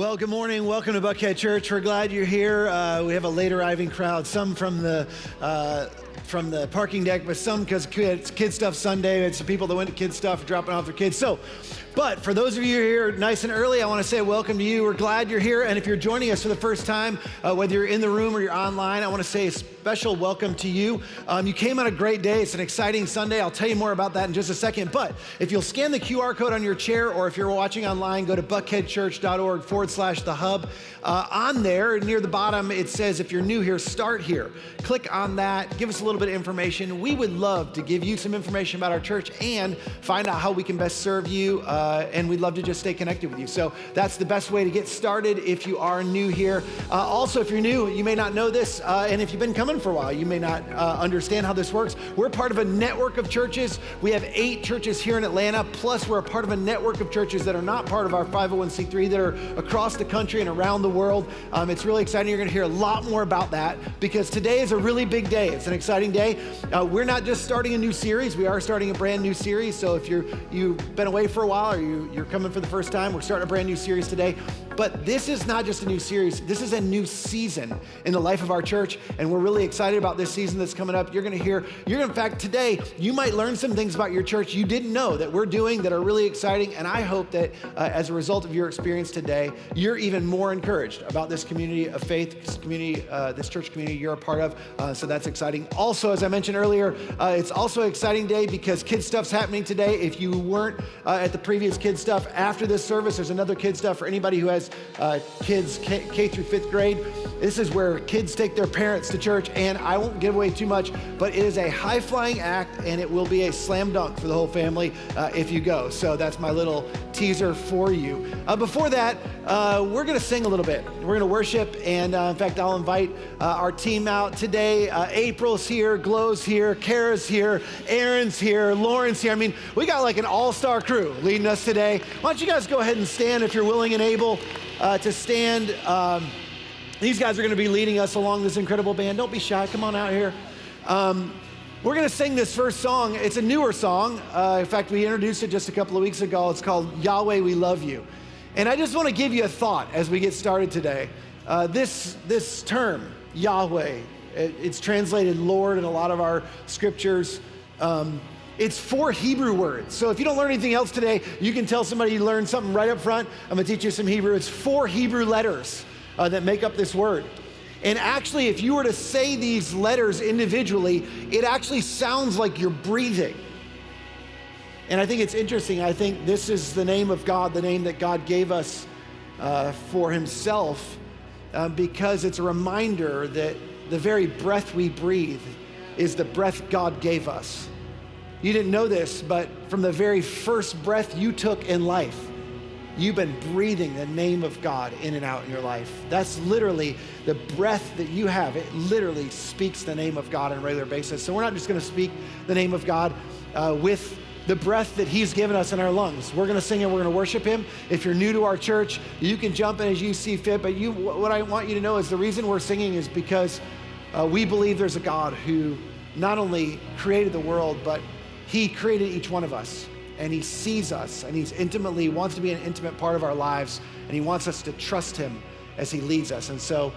Well, good morning. Welcome to Buckhead Church. We're glad you're here. We have a late arriving crowd, some from the parking deck, but some because it's Kidstuf Sunday. It's the people that went to Kidstuf dropping off their kids. But for those of you here nice and early, I want to say welcome to you. We're glad you're here. And if you're joining us for the first time, whether you're in the room or you're online, I want to say a special welcome to you. You came on a great day. It's an exciting Sunday. I'll tell you more about that in just a second. But if you'll scan the QR code on your chair, or if you're watching online, go to buckheadchurch.org/the-hub. On there, near the bottom, it says, if you're new here, start here. Click on that. Give us a little bit of information. We would love to give you some information about our church and find out how we can best serve you. And we'd love to just stay connected with you. So that's the best way to get started if you are new here. Also, if you're new, you may not know this. And if you've been coming for a while, you may not understand how this works. We're part of a network of churches. We have 8 churches here in Atlanta. Plus, we're a part of a network of churches that are not part of our 501c3 that are across the country and around the world. It's really exciting. You're going to hear a lot more about that because today is a really big day. It's an exciting day. We're not just starting a new series. We are starting a brand new series. So if you've been away for a while or you're coming for the first time, we're starting a brand new series today. But this is not just a new series. This is a new season in the life of our church. And we're really excited about this season that's coming up. In fact, today, you might learn some things about your church you didn't know that we're doing that are really exciting. And I hope that as a result of your experience today, you're even more encouraged about this community of faith, this church community you're a part of. So that's exciting. Also, as I mentioned earlier, it's also an exciting day because Kidstuf's happening today. If you weren't at the previous Kidstuf, after this service, there's another Kidstuf for anybody who has kids K through 5th grade. This is where kids take their parents to church, and I won't give away too much, but it is a high-flying act, and it will be a slam dunk for the whole family if you go. So that's my little teaser for you. Before that, we're going to sing a little bit. We're going to worship, and in fact, I'll invite our team out today. April's here, Glow's here, Kara's here, Aaron's here, Lauren's here. I mean, we got like an all-star crew leading us today. Why don't you guys go ahead and stand if you're willing and able to stand. These guys are going to be leading us along this incredible band. Don't be shy. Come on out here. We're going to sing this first song. It's a newer song. In fact, we introduced it just a couple of weeks ago. It's called Yahweh We Love You. And I just want to give you a thought as we get started today. This term, Yahweh, it's translated Lord in a lot of our scriptures. It's 4 Hebrew words. So if you don't learn anything else today, you can tell somebody you learned something right up front. I'm going to teach you some Hebrew. It's 4 Hebrew letters that make up this word. And actually, if you were to say these letters individually, it actually sounds like you're breathing. And I think it's interesting. I think this is the name of God, the name that God gave us for himself, because it's a reminder that the very breath we breathe is the breath God gave us. You didn't know this, but from the very first breath you took in life, you've been breathing the name of God in and out in your life. That's literally the breath that you have. It literally speaks the name of God on a regular basis. So we're not just going to speak the name of God with the breath that he's given us in our lungs. We're going to sing and we're going to worship him. If you're new to our church, you can jump in as you see fit. But what I want you to know is the reason we're singing is because we believe there's a God who not only created the world, but he created each one of us. And he sees us, and he wants to be an intimate part of our lives, and he wants us to trust him as he leads us. And so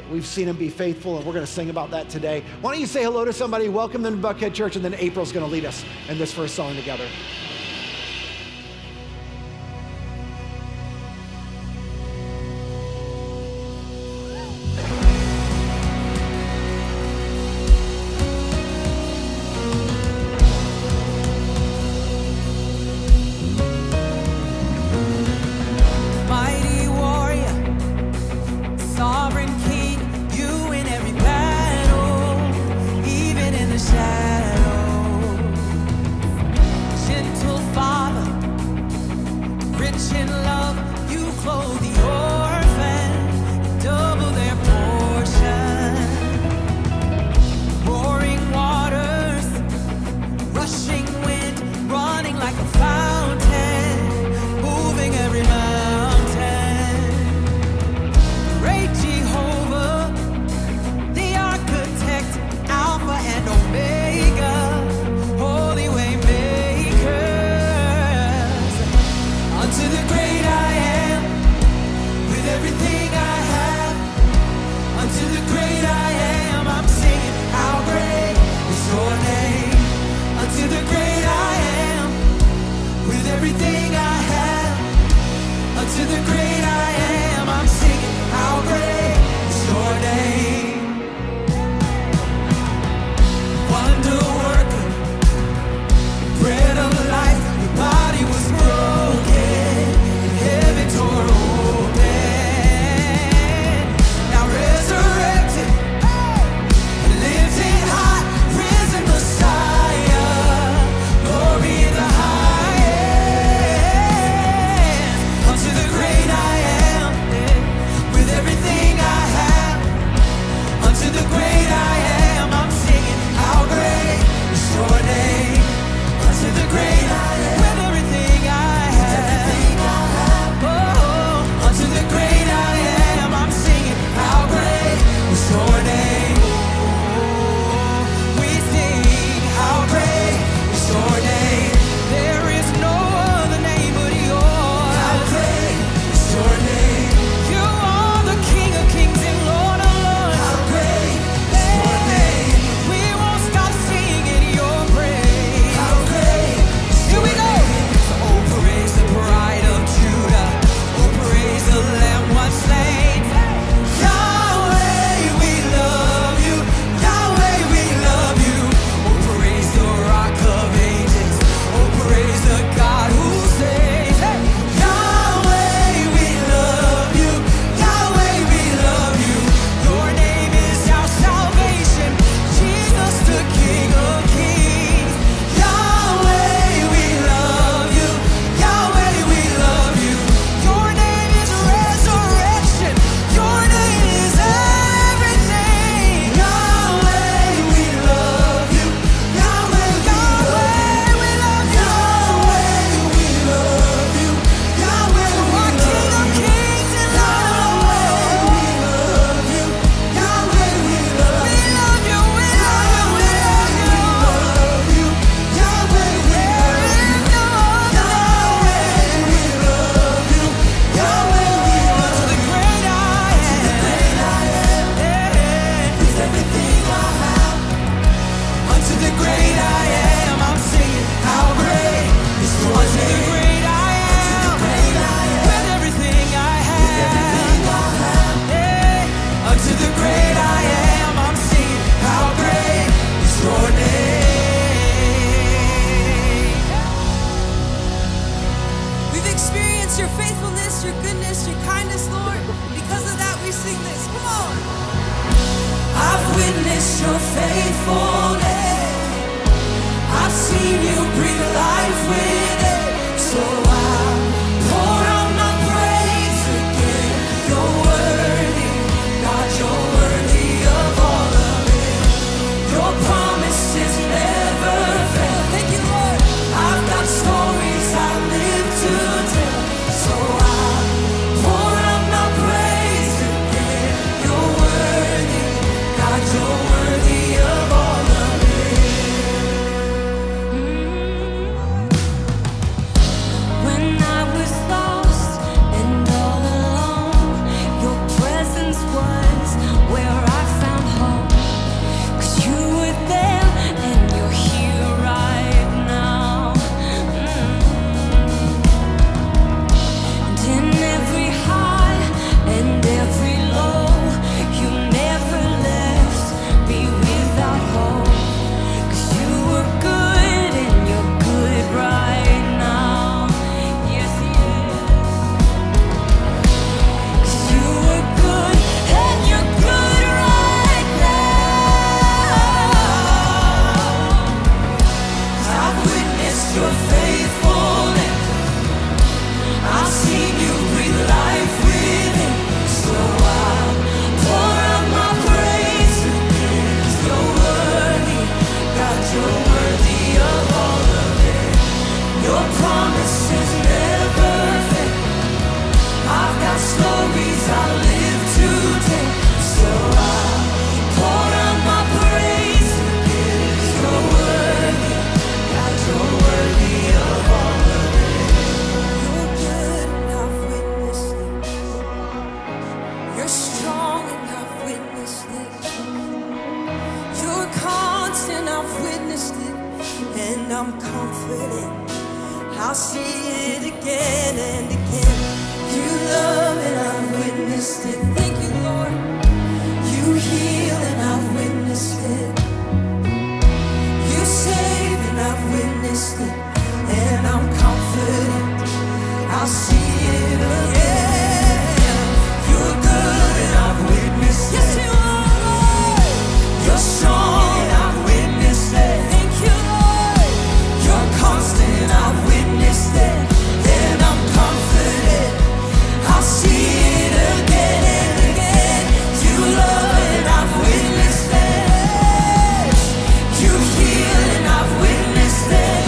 we've seen him be faithful, and we're going to sing about that today. Why don't you say hello to somebody, welcome them to Buckhead Church, and then April's going to lead us in this first song together. Gentle everything I have, unto the great I am, I'm singing, how great is your name. Wonder worker, bread of life, your body was broken, and heaven tore open. Now resurrected, lifted high, risen Messiah, glory in the highest. Unto the great I am, with everything I have, unto the great I am, I'm singing, how great is your name. Unto the great I am, with everything I have, oh, unto the great I am, I'm singing, how great is your name. We sing, how great is your name. There is no other name but yours. How great is your name. You are the King of kings and Lord of lords. How great is your name. We won't stop singing your praise. How great is your name. Here we go. So, oh, praise the Bride of Judah. Oh, praise the Lamb once slain. Yahweh, we love you. Yahweh, we love you. Oh, praise the Rock of Ages. Oh, praise the God who saves. Yahweh, we love you. Yahweh, we love you. Your name is our salvation. Jesus, the King of Kings. Yahweh, we love you. Yahweh, we love you. Your name is resurrection. Your name is everything. Yahweh, we love you. Yahweh, we love you. Yahweh, we love you. Yahweh, we love you. King of kings and Lord of lords. We love you. Yahweh, we love you. We love you. We love you. We love you. Yahweh, we love you. Yahweh, we love you. Yahweh, we love you. To the great I am. With everything I have, unto the great I am, I'm singing, how great is your name. Unto the great I am, with everything I have, unto the great I am, I'm singing, how great is your name. We've experienced your faithfulness, your goodness, your kindness, Lord. Because of that, we sing this. Come on. I've witnessed your faithfulness. I've seen you breathe life with it. So I'll pour out my praise again. You're worthy, God, you're worthy of all of it. Your promises never fail. Thank you, Lord. I've got stories I live to tell. So I'll pour out my praise again. You're worthy, God, you're worthy of all of it. When I was lost and all alone, your presence was where I found home. 'Cause you were there and you're here right now. And in every high and every low, you never left me without hope. 'Cause you were good and you're good right now. Yes, yes. 'Cause you were good and you're good right now. I've witnessed your faithfulness. I've seen you breathe life within. So I'll pour out my praise again. 'Cause you're worthy, God, you're worthy of all of it. Your promises never fail. I've got stories I live to tell. So I'll pour out my praise again. 'Cause you're worthy, God, you're worthy of all of it. You're good and I've witnessed it. You're strong and I've witnessed it. You're constant, I've witnessed it. And I'm confident I'll see it again and again. You love and I've witnessed it. Thank you, Lord. You heal and I've witnessed it. You save and I've witnessed it. And I'm confident I'll see it again. You're good and I've witnessed it. Yes, you are. You're strong and I've witnessed it. Thank you, Lord. You're constant, I've witnessed it. And I'm confident I'll see it again and again. You love and I've witnessed it. You heal and I've witnessed it.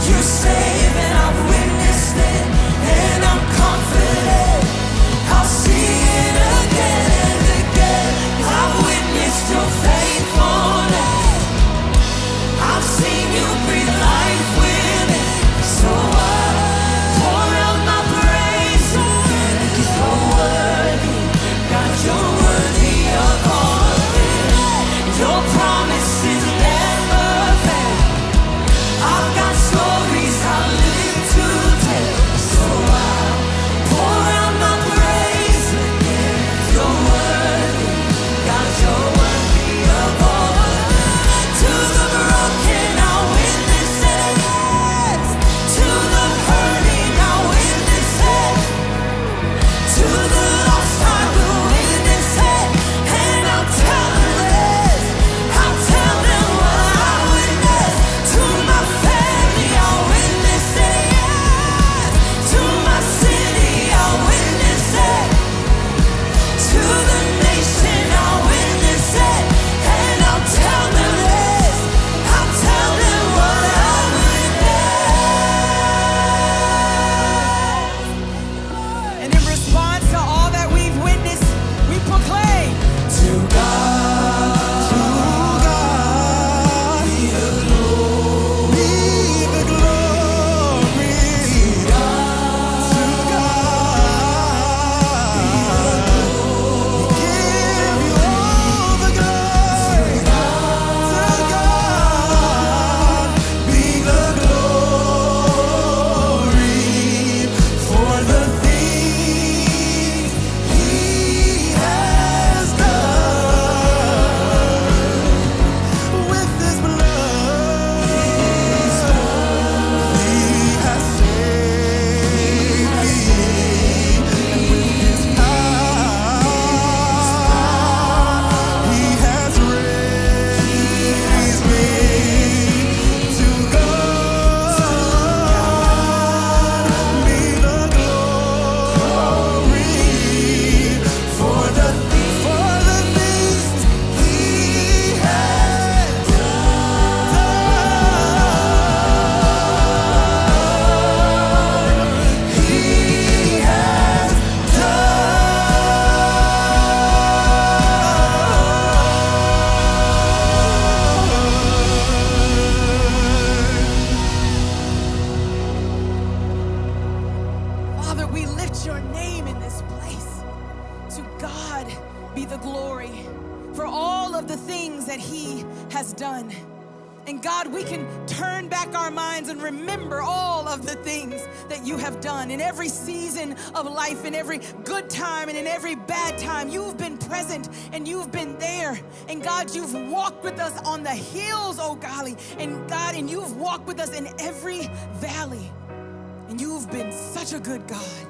You save and I've witnessed it. And I'm confident I'll see it again and again. I've witnessed your faithfulness. I've seen you breathe life with it. So I pour out my praise again. You're worthy, God, you're worthy of all of it. Your promises never fail. I've got stories I live to tell. So I pour out my praise again. You're worthy, God, you're worthy of all of it. To the broken, I'll witness it. To the hurting, I'll witness it. To the lost, I will witness it. And I'll tell them this. I'll tell them what I witnessed. To my family, I'll witness it. Yes. To my city, I'll witness it. To the nation, I'll witness it. And I'll tell them this. I'll tell them what I witnessed. And in response to all that we've witnessed, we proclaim to God be the glory. To God be the glory for the things He has done with His blood. He has saved me, and with His power, He has raised me. To God be the glory for the things He has done. He has done. Father, we lift your name in this place. To God be the glory for all of the things that He has done. And God, we can turn back our minds and remember all of the things that you have done in every season of life, in every good time and in every bad time. You've been present and you've been there. And God, you've walked with us on the hills, oh golly. And God, and you've walked with us in every valley. And you've been such a good God.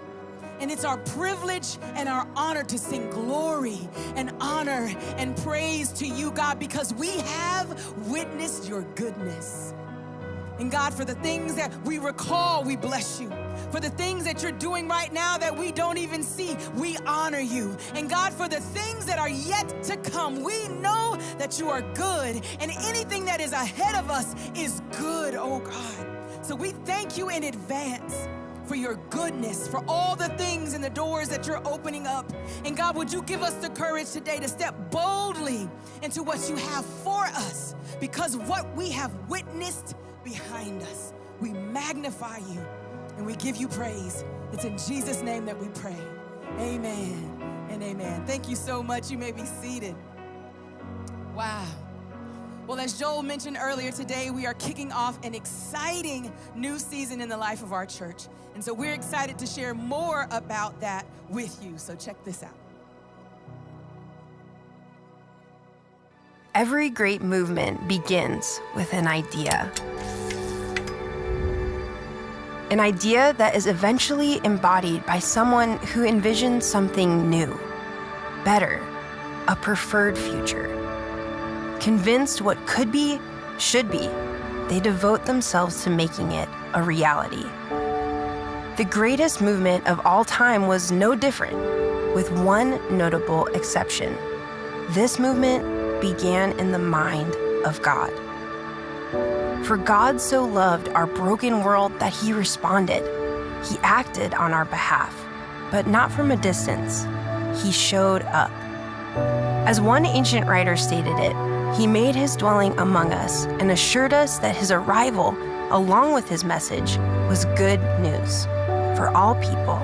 And it's our privilege and our honor to sing glory and honor and praise to you, God, because we have witnessed your goodness. And God, for the things that we recall, we bless you. For the things that you're doing right now that we don't even see, we honor you. And God, for the things that are yet to come, we know that you are good, and anything that is ahead of us is good, oh God. So we thank you in advance for your goodness, for all the things and the doors that you're opening up. And God, would you give us the courage today to step boldly into what you have for us, because what we have witnessed behind us, we magnify you and we give you praise. It's in Jesus' name that we pray. Amen and amen. Thank you so much. You may be seated. Wow. Well, as Joel mentioned earlier, today we are kicking off an exciting new season in the life of our church. And so we're excited to share more about that with you. So check this out. Every great movement begins with an idea. An idea that is eventually embodied by someone who envisions something new, better, a preferred future. Convinced what could be, should be, they devote themselves to making it a reality. The greatest movement of all time was no different, with one notable exception. This movement began in the mind of God. For God so loved our broken world that he responded. He acted on our behalf, but not from a distance. He showed up. As one ancient writer stated it, he made his dwelling among us and assured us that his arrival, along with his message, was good news for all people,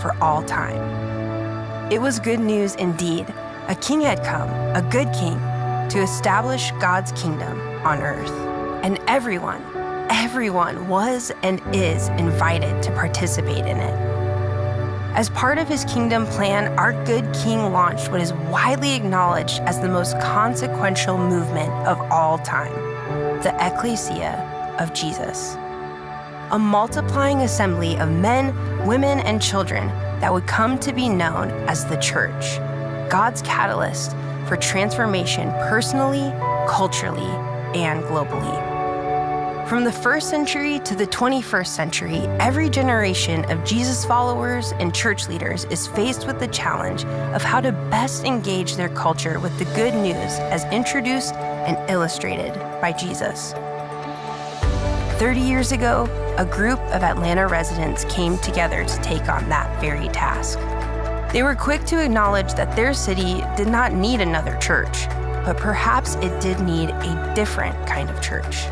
for all time. It was good news indeed. A king had come, a good king, to establish God's kingdom on earth. And everyone was and is invited to participate in it. As part of his kingdom plan, our good king launched what is widely acknowledged as the most consequential movement of all time, the ecclesia of Jesus. A multiplying assembly of men, women, and children that would come to be known as the church, God's catalyst for transformation personally, culturally, and globally. From the 1st century to the 21st century, every generation of Jesus followers and church leaders is faced with the challenge of how to best engage their culture with the good news as introduced and illustrated by Jesus. 30 years ago, a group of Atlanta residents came together to take on that very task. They were quick to acknowledge that their city did not need another church, but perhaps it did need a different kind of church.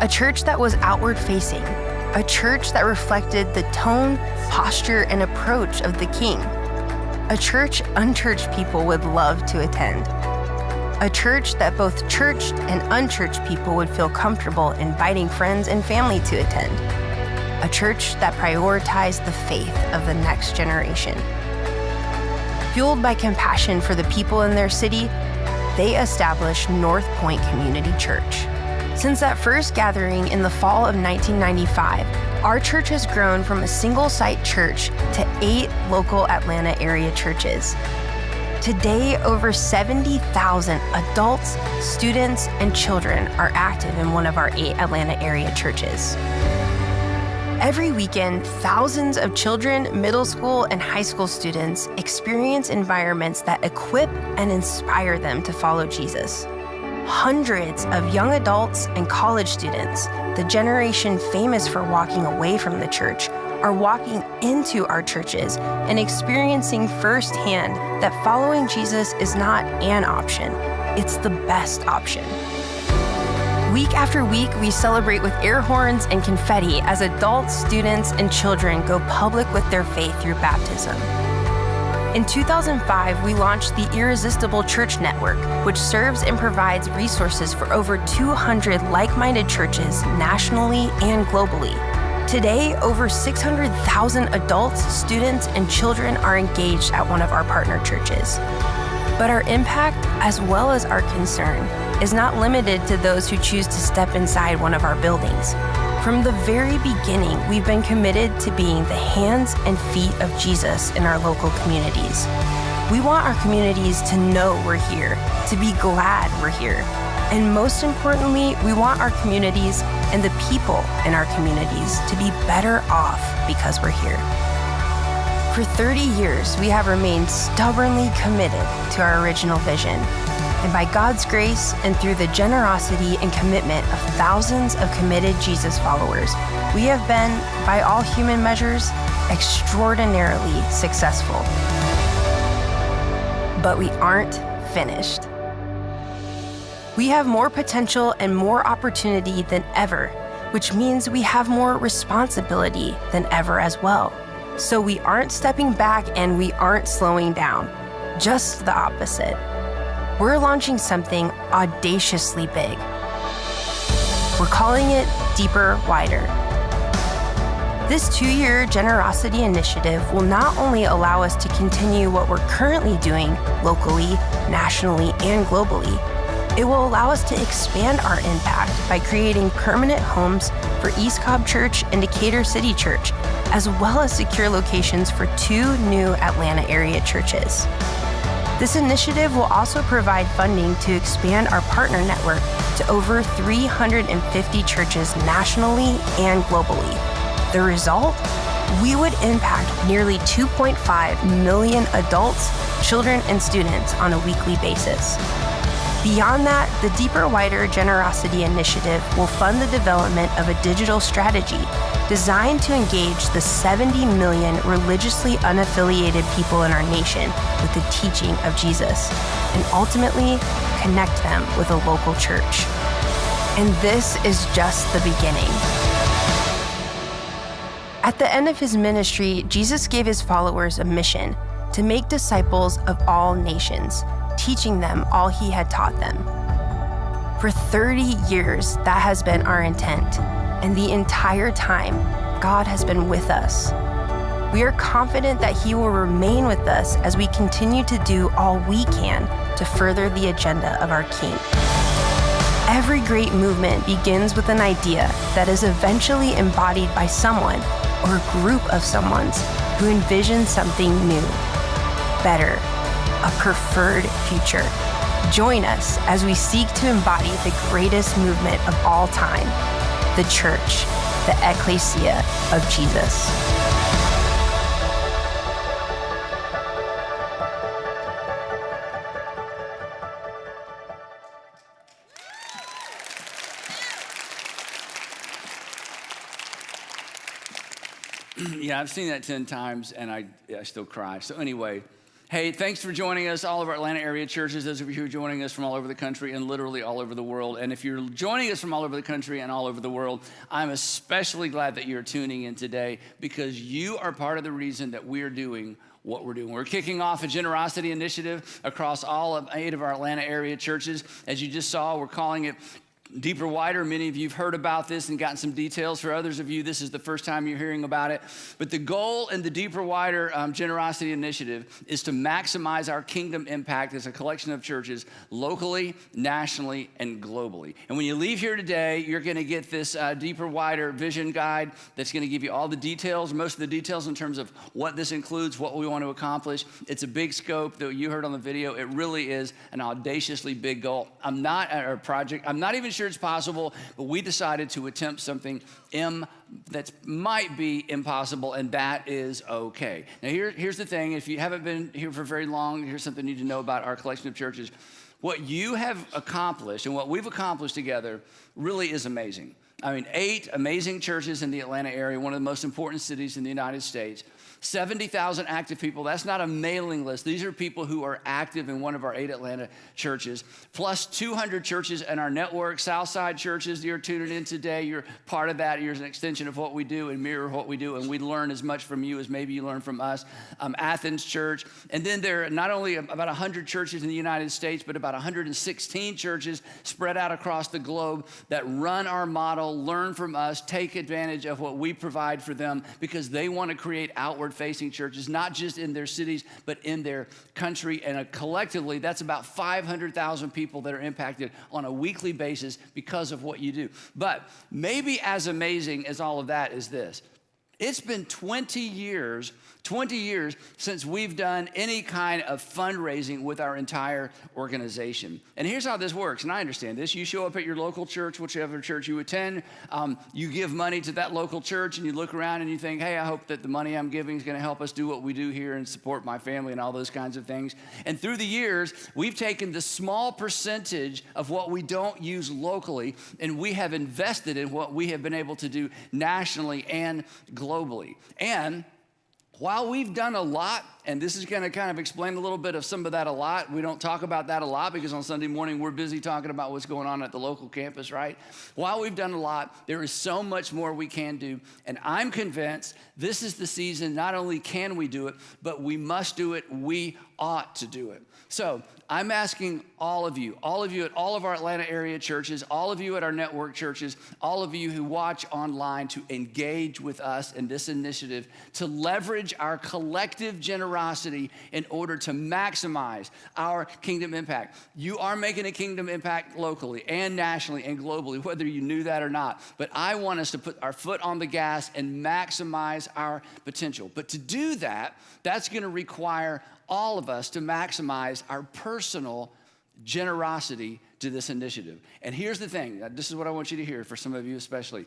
A church that was outward-facing, a church that reflected the tone, posture, and approach of the King, a church unchurched people would love to attend, a church that both churched and unchurched people would feel comfortable inviting friends and family to attend, a church that prioritized the faith of the next generation. Fueled by compassion for the people in their city, they established North Point Community Church. Since that first gathering in the fall of 1995, our church has grown from a single-site church to 8 local Atlanta area churches. Today, over 70,000 adults, students, and children are active in one of our 8 Atlanta area churches. Every weekend, thousands of children, middle school, and high school students experience environments that equip and inspire them to follow Jesus. Hundreds of young adults and college students, the generation famous for walking away from the church, are walking into our churches and experiencing firsthand that following Jesus is not an option, it's the best option. Week after week, we celebrate with air horns and confetti as adults, students, and children go public with their faith through baptism. In 2005, we launched the Irresistible Church Network, which serves and provides resources for over 200 like-minded churches nationally and globally. Today, over 600,000 adults, students, and children are engaged at one of our partner churches. But our impact, as well as our concern, is not limited to those who choose to step inside one of our buildings. From the very beginning, we've been committed to being the hands and feet of Jesus in our local communities. We want our communities to know we're here, to be glad we're here. And most importantly, we want our communities and the people in our communities to be better off because we're here. For 30 years, we have remained stubbornly committed to our original vision. And by God's grace and through the generosity and commitment of thousands of committed Jesus followers, we have been, by all human measures, extraordinarily successful. But we aren't finished. We have more potential and more opportunity than ever, which means we have more responsibility than ever as well. So we aren't stepping back and we aren't slowing down, just the opposite. We're launching something audaciously big, We're calling it Deeper, Wider. This 2-year generosity initiative will not only allow us to continue what we're currently doing locally, nationally, and globally, it will allow us to expand our impact by creating permanent homes for East Cobb Church and Decatur City Church, as well as secure locations for 2 new Atlanta area churches. This initiative will also provide funding to expand our partner network to over 350 churches nationally and globally. The result? We would impact nearly 2.5 million adults, children, and students on a weekly basis. Beyond that, the Deeper, Wider Generosity Initiative will fund the development of a digital strategy designed to engage the 70 million religiously unaffiliated people in our nation with the teaching of Jesus, and ultimately connect them with a local church. And this is just the beginning. At the end of his ministry, Jesus gave his followers a mission to make disciples of all nations, teaching them all he had taught them. For 30 years, that has been our intent, and the entire time, God has been with us. We are confident that he will remain with us as we continue to do all we can to further the agenda of our King. Every great movement begins with an idea that is eventually embodied by someone or a group of someones who envision something new, better, a preferred future. Join us as we seek to embody the greatest movement of all time, the church, the ecclesia of Jesus. Yeah, I've seen that 10 times, and I still cry. So anyway, hey, thanks for joining us, all of our Atlanta area churches, those of you who are joining us from all over the country and literally all over the world. And if you're joining us from all over the country and all over the world, I'm especially glad that you're tuning in today, because you are part of the reason that we're doing what we're doing. We're kicking off a generosity initiative across all of 8 of our Atlanta area churches. As you just saw, we're calling it Deeper, Wider. Many of you have heard about this and gotten some details. For others of you, this is the first time you're hearing about it. But the goal in the Deeper, Wider Generosity Initiative is to maximize our kingdom impact as a collection of churches locally, nationally, and globally. And when you leave here today, you're going to get this Deeper, Wider vision guide that's going to give you all the details, most of the details in terms of what this includes, what we want to accomplish. It's a big scope that you heard on the video. It really is an audaciously big goal. I'm not even sure it's possible, but we decided to attempt something that might be impossible, and that is okay. Now here's the thing. If you haven't been here for very long, here's something you need to know about our collection of churches. What you have accomplished and what we've accomplished together really is amazing. I mean, 8 amazing churches in the Atlanta area, one of the most important cities in the United States. 70,000 active people. That's not a mailing list. These are people who are active in one of our 8 Atlanta churches, plus 200 churches in our network. Southside churches, you're tuning in today. You're part of that. You're an extension of what we do and mirror what we do, and we learn as much from you as maybe you learn from us. Athens Church. And then there are not only about 100 churches in the United States, but about 116 churches spread out across the globe that run our model, learn from us, take advantage of what we provide for them, because they want to create outward-facing churches, not just in their cities, but in their country. And collectively, that's about 500,000 people that are impacted on a weekly basis because of what you do. But maybe as amazing as all of that is this. It's been 20 years since we've done any kind of fundraising with our entire organization. And here's how this works, and I understand this. You show up at your local church, whichever church you attend, you give money to that local church, and you look around and you think, hey, I hope that the money I'm giving is gonna help us do what we do here and support my family and all those kinds of things. And through the years, we've taken the small percentage of what we don't use locally, and we have invested in what we have been able to do nationally and globally. And while we've done a lot, and this is going to kind of explain a little bit of some of that a lot, we don't talk about that a lot because on Sunday morning we're busy talking about what's going on at the local campus, right? While we've done a lot, there is so much more we can do, and I'm convinced this is the season. Not only can we do it, but we must do it. We ought to do it. So I'm asking all of you at all of our Atlanta area churches, all of you at our network churches, all of you who watch online to engage with us in this initiative, to leverage our collective generosity in order to maximize our kingdom impact. You are making a kingdom impact locally and nationally and globally, whether you knew that or not. But I want us to put our foot on the gas and maximize our potential. But to do that, that's going to require all of us to maximize our personal generosity to this initiative. And here's the thing, this is what I want you to hear, for some of you especially.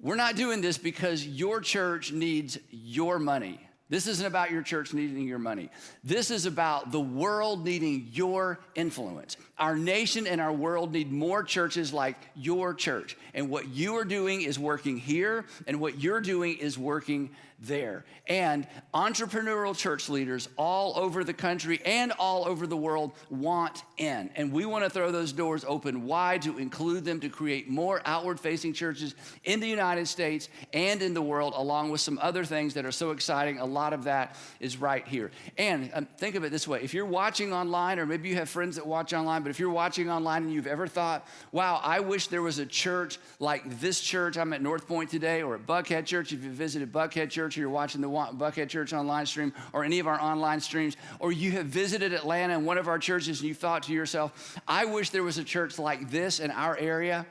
We're not doing this because your church needs your money. This isn't about your church needing your money. This is about the world needing your influence. Our nation and our world need more churches like your church. And what you are doing is working here, and what you're doing is working there. And entrepreneurial church leaders all over the country and all over the world want in. And we want to throw those doors open wide to include them, to create more outward-facing churches in the United States and in the world, along with some other things that are so exciting. A lot of that is right here. And think of it this way. If you're watching online, or maybe you have friends that watch online, but if you're watching online and you've ever thought, wow, I wish there was a church like this church. I'm at North Point today, or at Buckhead Church. If you visited Buckhead Church, or you're watching the Buckhead Church online stream, or any of our online streams, or you have visited Atlanta and one of our churches and you thought to yourself, I wish there was a church like this in our area.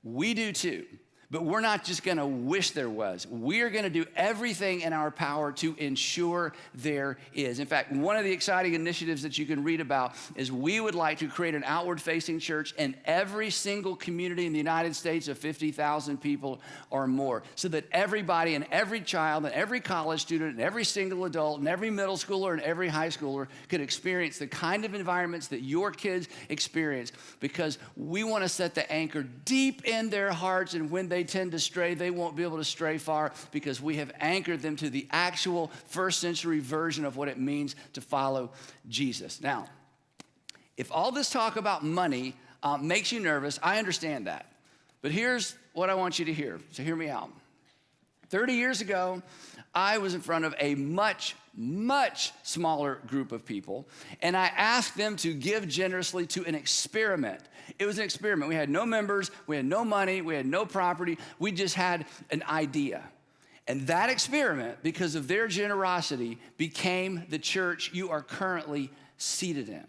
We do too. But we're not just going to wish there was. We are going to do everything in our power to ensure there is. In fact, one of the exciting initiatives that you can read about is we would like to create an outward-facing church in every single community in the United States of 50,000 people or more, so that everybody and every child and every college student and every single adult and every middle schooler and every high schooler could experience the kind of environments that your kids experience, because we want to set the anchor deep in their hearts, and when they tend to stray, they won't be able to stray far, because we have anchored them to the actual first century version of what it means to follow Jesus. Now, if all this talk about money makes you nervous, I understand that. But here's what I want you to hear. So hear me out. 30 years ago, I was in front of a much smaller group of people, and I asked them to give generously to an experiment. It was an experiment. We had no members, we had no money, we had no property. We just had an idea. And that experiment, because of their generosity, became the church you are currently seated in.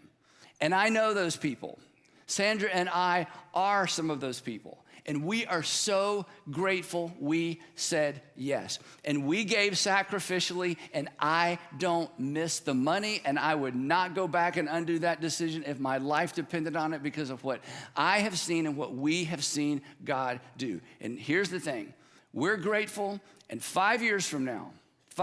And I know those people. Sandra and I are some of those people. And we are so grateful we said yes. And we gave sacrificially, and I don't miss the money, and I would not go back and undo that decision if my life depended on it, because of what I have seen and what we have seen God do. And here's the thing. We're grateful, and 5 years from now, it's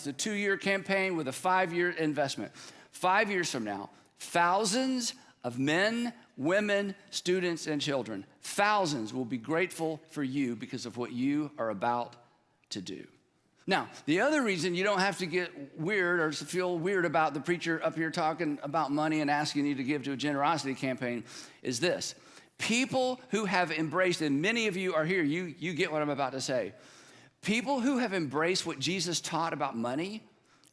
a 2-year campaign with a 5-year investment. 5 years from now, thousands of men, women, students, and children, thousands will be grateful for you because of what you are about to do. Now, the other reason you don't have to get weird or feel weird about the preacher up here talking about money and asking you to give to a generosity campaign is this. People who have embraced, and many of you are here, you get what I'm about to say. People who have embraced what Jesus taught about money,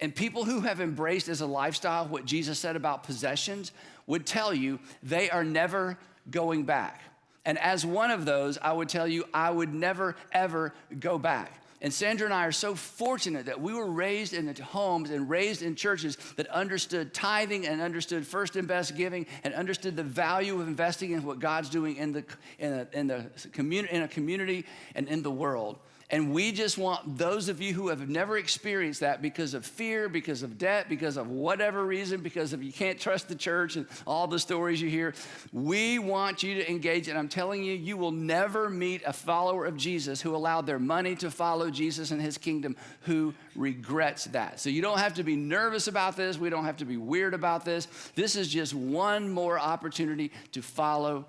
and people who have embraced as a lifestyle what Jesus said about possessions, would tell you they are never going back. And as one of those, I would tell you I would never, ever go back. And Sandra and I are so fortunate that we were raised in homes and raised in churches that understood tithing and understood first and best giving and understood the value of investing in what God's doing in a community and in the world. And we just want those of you who have never experienced that because of fear, because of debt, because of whatever reason, because of you can't trust the church and all the stories you hear, we want you to engage. And I'm telling you, you will never meet a follower of Jesus who allowed their money to follow Jesus and his kingdom who regrets that. So you don't have to be nervous about this. We don't have to be weird about this. This is just one more opportunity to follow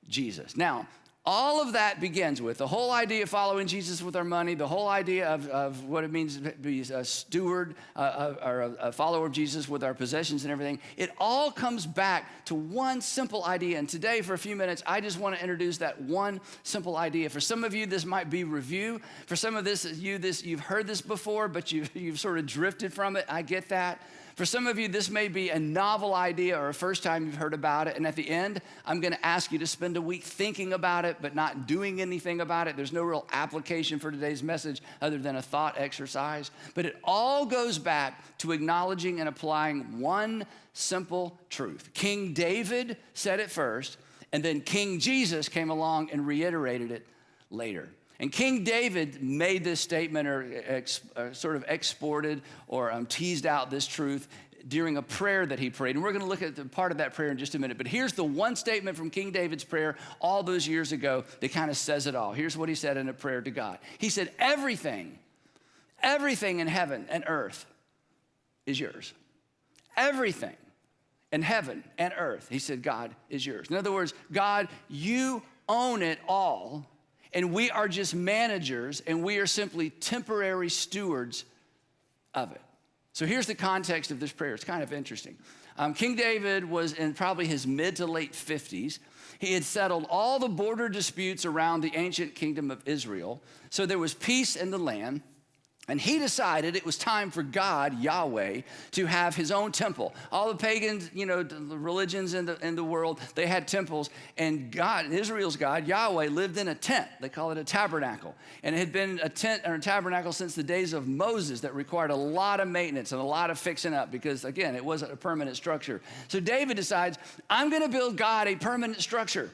Jesus. Now, all of that begins with the whole idea of following Jesus with our money, the whole idea of what it means to be a steward or a follower of Jesus with our possessions and everything. It all comes back to one simple idea. And today, for a few minutes, I just want to introduce that one simple idea. For some of you, this might be review. For some of you've heard this before, but you've sort of drifted from it. I get that. For some of you, this may be a novel idea or a first time you've heard about it. And at the end, I'm going to ask you to spend a week thinking about it, but not doing anything about it. There's no real application for today's message other than a thought exercise. But it all goes back to acknowledging and applying one simple truth. King David said it first, and then King Jesus came along and reiterated it later. And King David made this statement or sort of exported or teased out this truth during a prayer that he prayed. And we're going to look at the part of that prayer in just a minute. But here's the one statement from King David's prayer all those years ago that kind of says it all. Here's what he said in a prayer to God. He said, everything in heaven and earth is yours. Everything in heaven and earth, he said, God, is yours. In other words, God, you own it all. And we are just managers, and we are simply temporary stewards of it. So here's the context of this prayer. It's kind of interesting. King David was in probably his mid to late 50s. He had settled all the border disputes around the ancient kingdom of Israel. So there was peace in the land. And he decided it was time for God, Yahweh, to have his own temple. All the pagans, the religions in the world, they had temples. And God, Israel's God, Yahweh, lived in a tent. They call it a tabernacle. And it had been a tent or a tabernacle since the days of Moses that required a lot of maintenance and a lot of fixing up because, again, it wasn't a permanent structure. So David decides, I'm going to build God a permanent structure.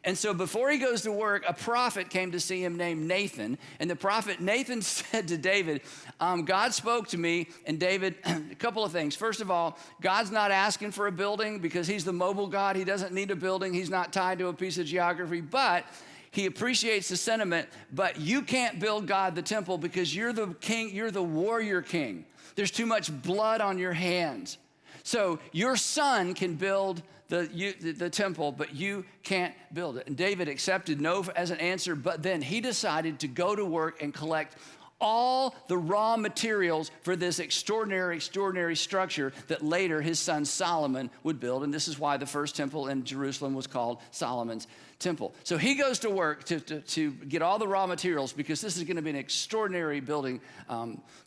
And so before he goes to work, a prophet came to see him named Nathan. And the prophet Nathan said to David, God spoke to me. And David, a couple of things. First of all, God's not asking for a building because he's the mobile God. He doesn't need a building. He's not tied to a piece of geography. But he appreciates the sentiment. But you can't build God the temple because you're the king. You're the warrior king. There's too much blood on your hands. So your son can build the temple, but you can't build it. And David accepted no as an answer, but then he decided to go to work and collect all the raw materials for this extraordinary structure that later his son Solomon would build. And this is why the first temple in Jerusalem was called Solomon's temple. So he goes to work to get all the raw materials because this is going to be an extraordinary building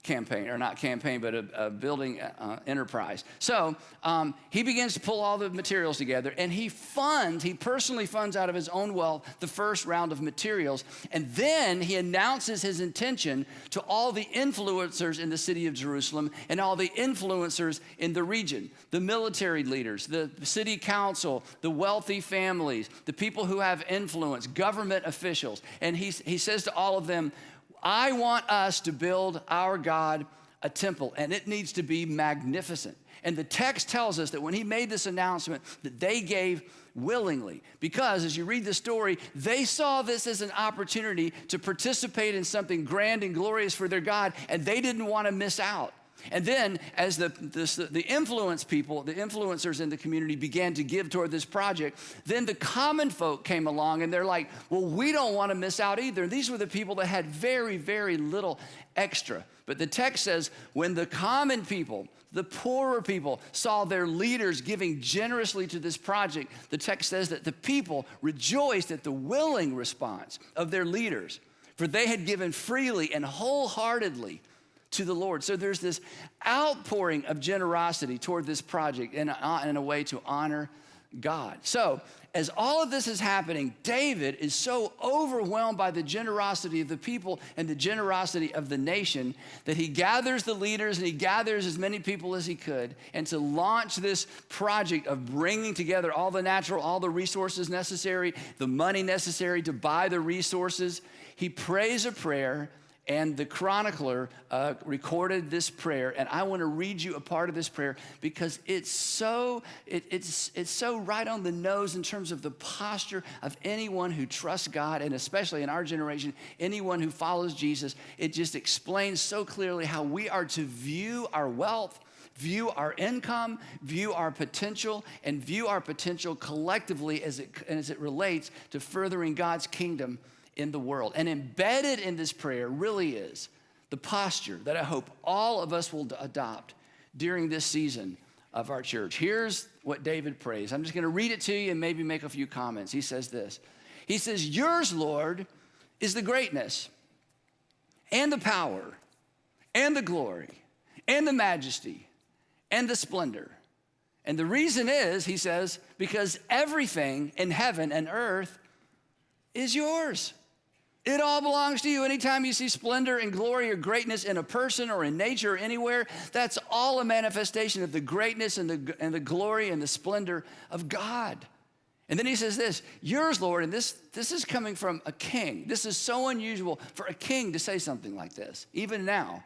campaign, or not campaign, but a building enterprise. So he begins to pull all the materials together, and he personally funds out of his own wealth the first round of materials, and then he announces his intention to all the influencers in the city of Jerusalem and all the influencers in the region, the military leaders, the city council, the wealthy families, the people who have influence, government officials. And he says to all of them, I want us to build our God a temple, and it needs to be magnificent. And the text tells us that when he made this announcement, that they gave willingly, because as you read the story, they saw this as an opportunity to participate in something grand and glorious for their God, and they didn't want to miss out. And then as the influence people, the influencers in the community began to give toward this project, then the common folk came along and they're like, well, we don't want to miss out either. And these were the people that had very, very little extra. But the text says when the common people, the poorer people, saw their leaders giving generously to this project, the text says that the people rejoiced at the willing response of their leaders, for they had given freely and wholeheartedly to the Lord. So there's this outpouring of generosity toward this project in a way to honor God. So as all of this is happening, David is so overwhelmed by the generosity of the people and the generosity of the nation that he gathers the leaders and he gathers as many people as he could, and to launch this project of bringing together all the resources necessary, the money necessary to buy the resources. He prays a prayer. And the chronicler recorded this prayer, and I want to read you a part of this prayer because it's so right on the nose in terms of the posture of anyone who trusts God, and especially in our generation, anyone who follows Jesus. It just explains so clearly how we are to view our wealth view our income, view our potential, and view our potential collectively as it relates to furthering God's kingdom in the world. And embedded in this prayer really is the posture that I hope all of us will adopt during this season of our church. Here's what David prays. I'm just going to read it to you and maybe make a few comments. He says this. He says, yours, Lord, is the greatness and the power and the glory and the majesty and the splendor. And the reason is, he says, because everything in heaven and earth is yours. It all belongs to you. Anytime you see splendor and glory or greatness in a person or in nature or anywhere, that's all a manifestation of the greatness and the glory and the splendor of God. And then he says this, yours, Lord, and this is coming from a king. This is so unusual for a king to say something like this, even now.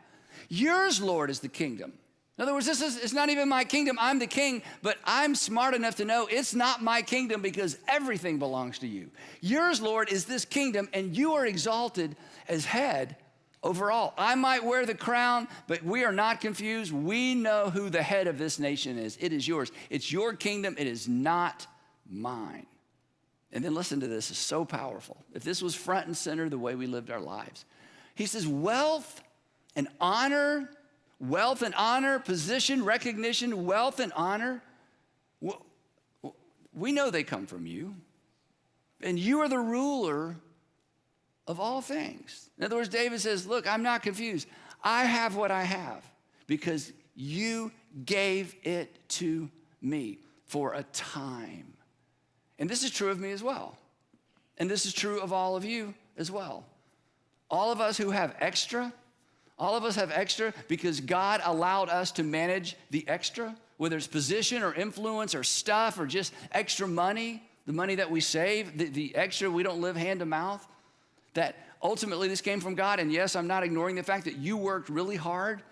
Yours, Lord, is the kingdom. In other words, it's not even my kingdom. I'm the king, but I'm smart enough to know it's not my kingdom because everything belongs to you. Yours, Lord, is this kingdom, and you are exalted as head over all. I might wear the crown, but we are not confused. We know who the head of this nation is. It is yours. It's your kingdom. It is not mine. And then listen to this. It's so powerful. If this was front and center the way we lived our lives. He says, wealth and honor, position, recognition, wealth and honor, we know they come from you. And you are the ruler of all things. In other words, David says, look, I'm not confused. I have what I have because you gave it to me for a time. And this is true of me as well. And this is true of all of you as well. All of us who have extra, all of us have extra because God allowed us to manage the extra, whether it's position or influence or stuff or just extra money, the money that we save, the extra, we don't live hand to mouth, that ultimately this came from God. And yes, I'm not ignoring the fact that you worked really hard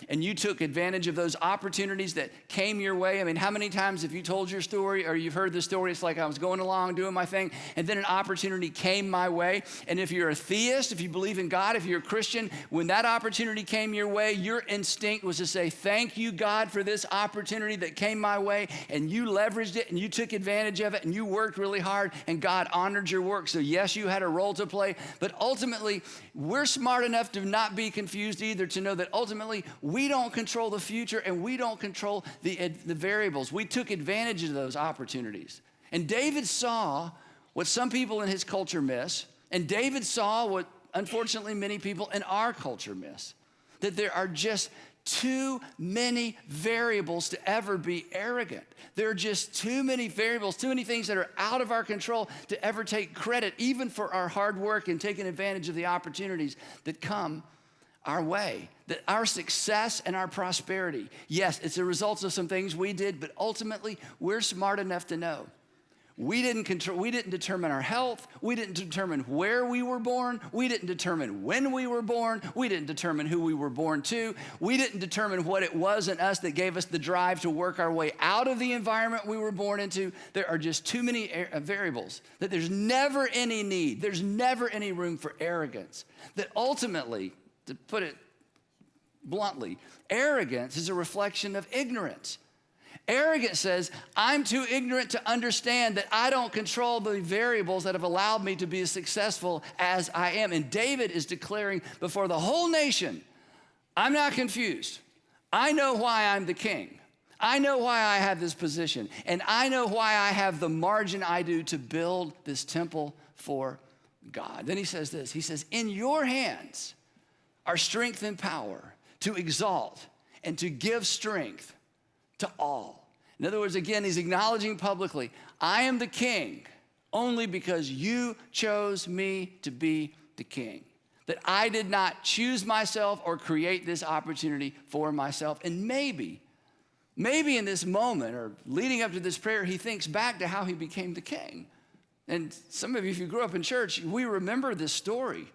and you took advantage of those opportunities that came your way. I mean, how many times have you told your story or you've heard the story? It's like I was going along doing my thing and then an opportunity came my way. And if you're a theist, if you believe in God, if you're a Christian, when that opportunity came your way, your instinct was to say, thank you, God, for this opportunity that came my way. And you leveraged it and you took advantage of it and you worked really hard and God honored your work. So yes, you had a role to play, but ultimately we're smart enough to not be confused either, to know that ultimately we don't control the future and we don't control the variables. We took advantage of those opportunities. And David saw what some people in his culture miss, and David saw what unfortunately many people in our culture miss, that there are just too many variables to ever be arrogant. There are just too many variables, too many things that are out of our control to ever take credit, even for our hard work and taking advantage of the opportunities that come our way. That our success and our prosperity, yes, it's a result of some things we did, but ultimately we're smart enough to know we didn't determine our health. We didn't determine where we were born. We didn't determine when we were born. We didn't determine who we were born to. We didn't determine what it was in us that gave us the drive to work our way out of the environment we were born into. There are just too many variables that there's never any need. There's never any room for arrogance. That ultimately, to put it bluntly, arrogance is a reflection of ignorance. Arrogance says, I'm too ignorant to understand that I don't control the variables that have allowed me to be as successful as I am. And David is declaring before the whole nation, I'm not confused. I know why I'm the king. I know why I have this position. And I know why I have the margin I do to build this temple for God. Then he says this, he says, in your hands are strength and power to exalt and to give strength to all. In other words, again, he's acknowledging publicly, I am the king only because you chose me to be the king. That I did not choose myself or create this opportunity for myself. And maybe in this moment or leading up to this prayer, he thinks back to how he became the king. And some of you, if you grew up in church, we remember this story.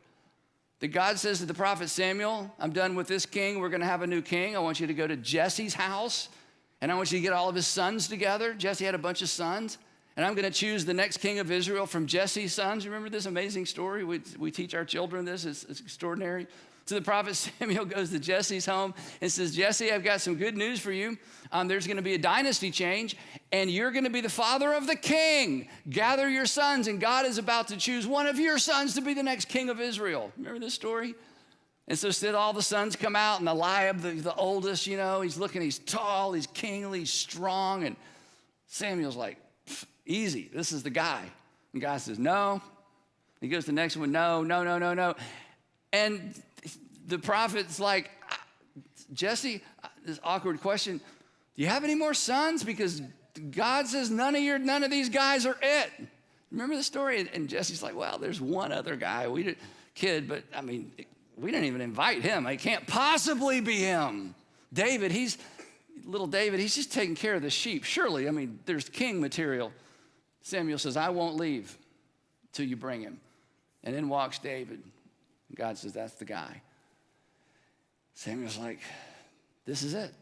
That God says to the prophet Samuel, I'm done with this king. We're going to have a new king. I want you to go to Jesse's house. And I want you to get all of his sons together. Jesse had a bunch of sons. And I'm going to choose the next king of Israel from Jesse's sons. You remember this amazing story? We teach our children this. It's extraordinary. So the prophet Samuel goes to Jesse's home and says, Jesse, I've got some good news for you. There's going to be a dynasty change, and you're going to be the father of the king. Gather your sons, and God is about to choose one of your sons to be the next king of Israel. Remember this story? And so instead, all the sons come out, and Eliab, the oldest, he's tall, he's kingly, he's strong. And Samuel's like, easy, this is the guy. And God says, no. He goes to the next one, no. And the prophet's like, Jesse, this awkward question, do you have any more sons? Because God says none of these guys are it. Remember the story? And Jesse's like, well, there's one other guy, we didn't even invite him. It can't possibly be him. Little David, he's just taking care of the sheep. Surely, there's king material. Samuel says, I won't leave till you bring him. And in walks David. And God says, that's the guy. Samuel's like, this is it.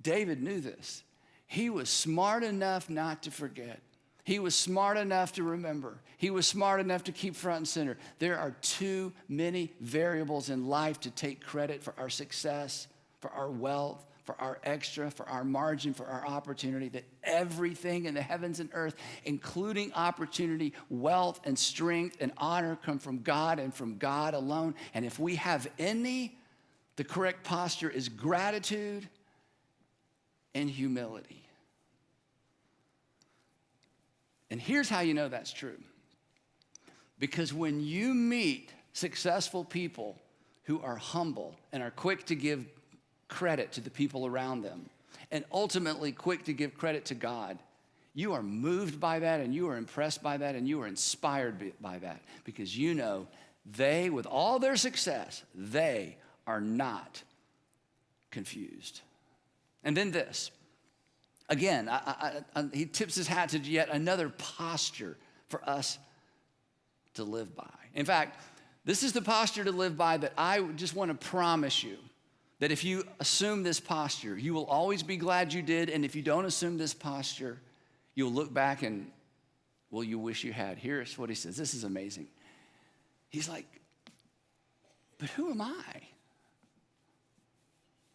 David knew this. He was smart enough not to forget. He was smart enough to remember. He was smart enough to keep front and center. There are too many variables in life to take credit for our success, for our wealth, for our extra, for our margin, for our opportunity, that everything in the heavens and earth, including opportunity, wealth, and strength, and honor come from God and from God alone. And if we have any, the correct posture is gratitude and humility. And here's how you know that's true. Because when you meet successful people who are humble and are quick to give credit to the people around them, and ultimately quick to give credit to God, you are moved by that, and you are impressed by that, and you are inspired by that, because you know they, with all their success, they are not confused. And then this, again, he tips his hat to yet another posture for us to live by. In fact, this is the posture to live by that I just want to promise you, that if you assume this posture, you will always be glad you did. And if you don't assume this posture, you'll look back and, well, you wish you had. Here's what he says. This is amazing. He's like, but who am I?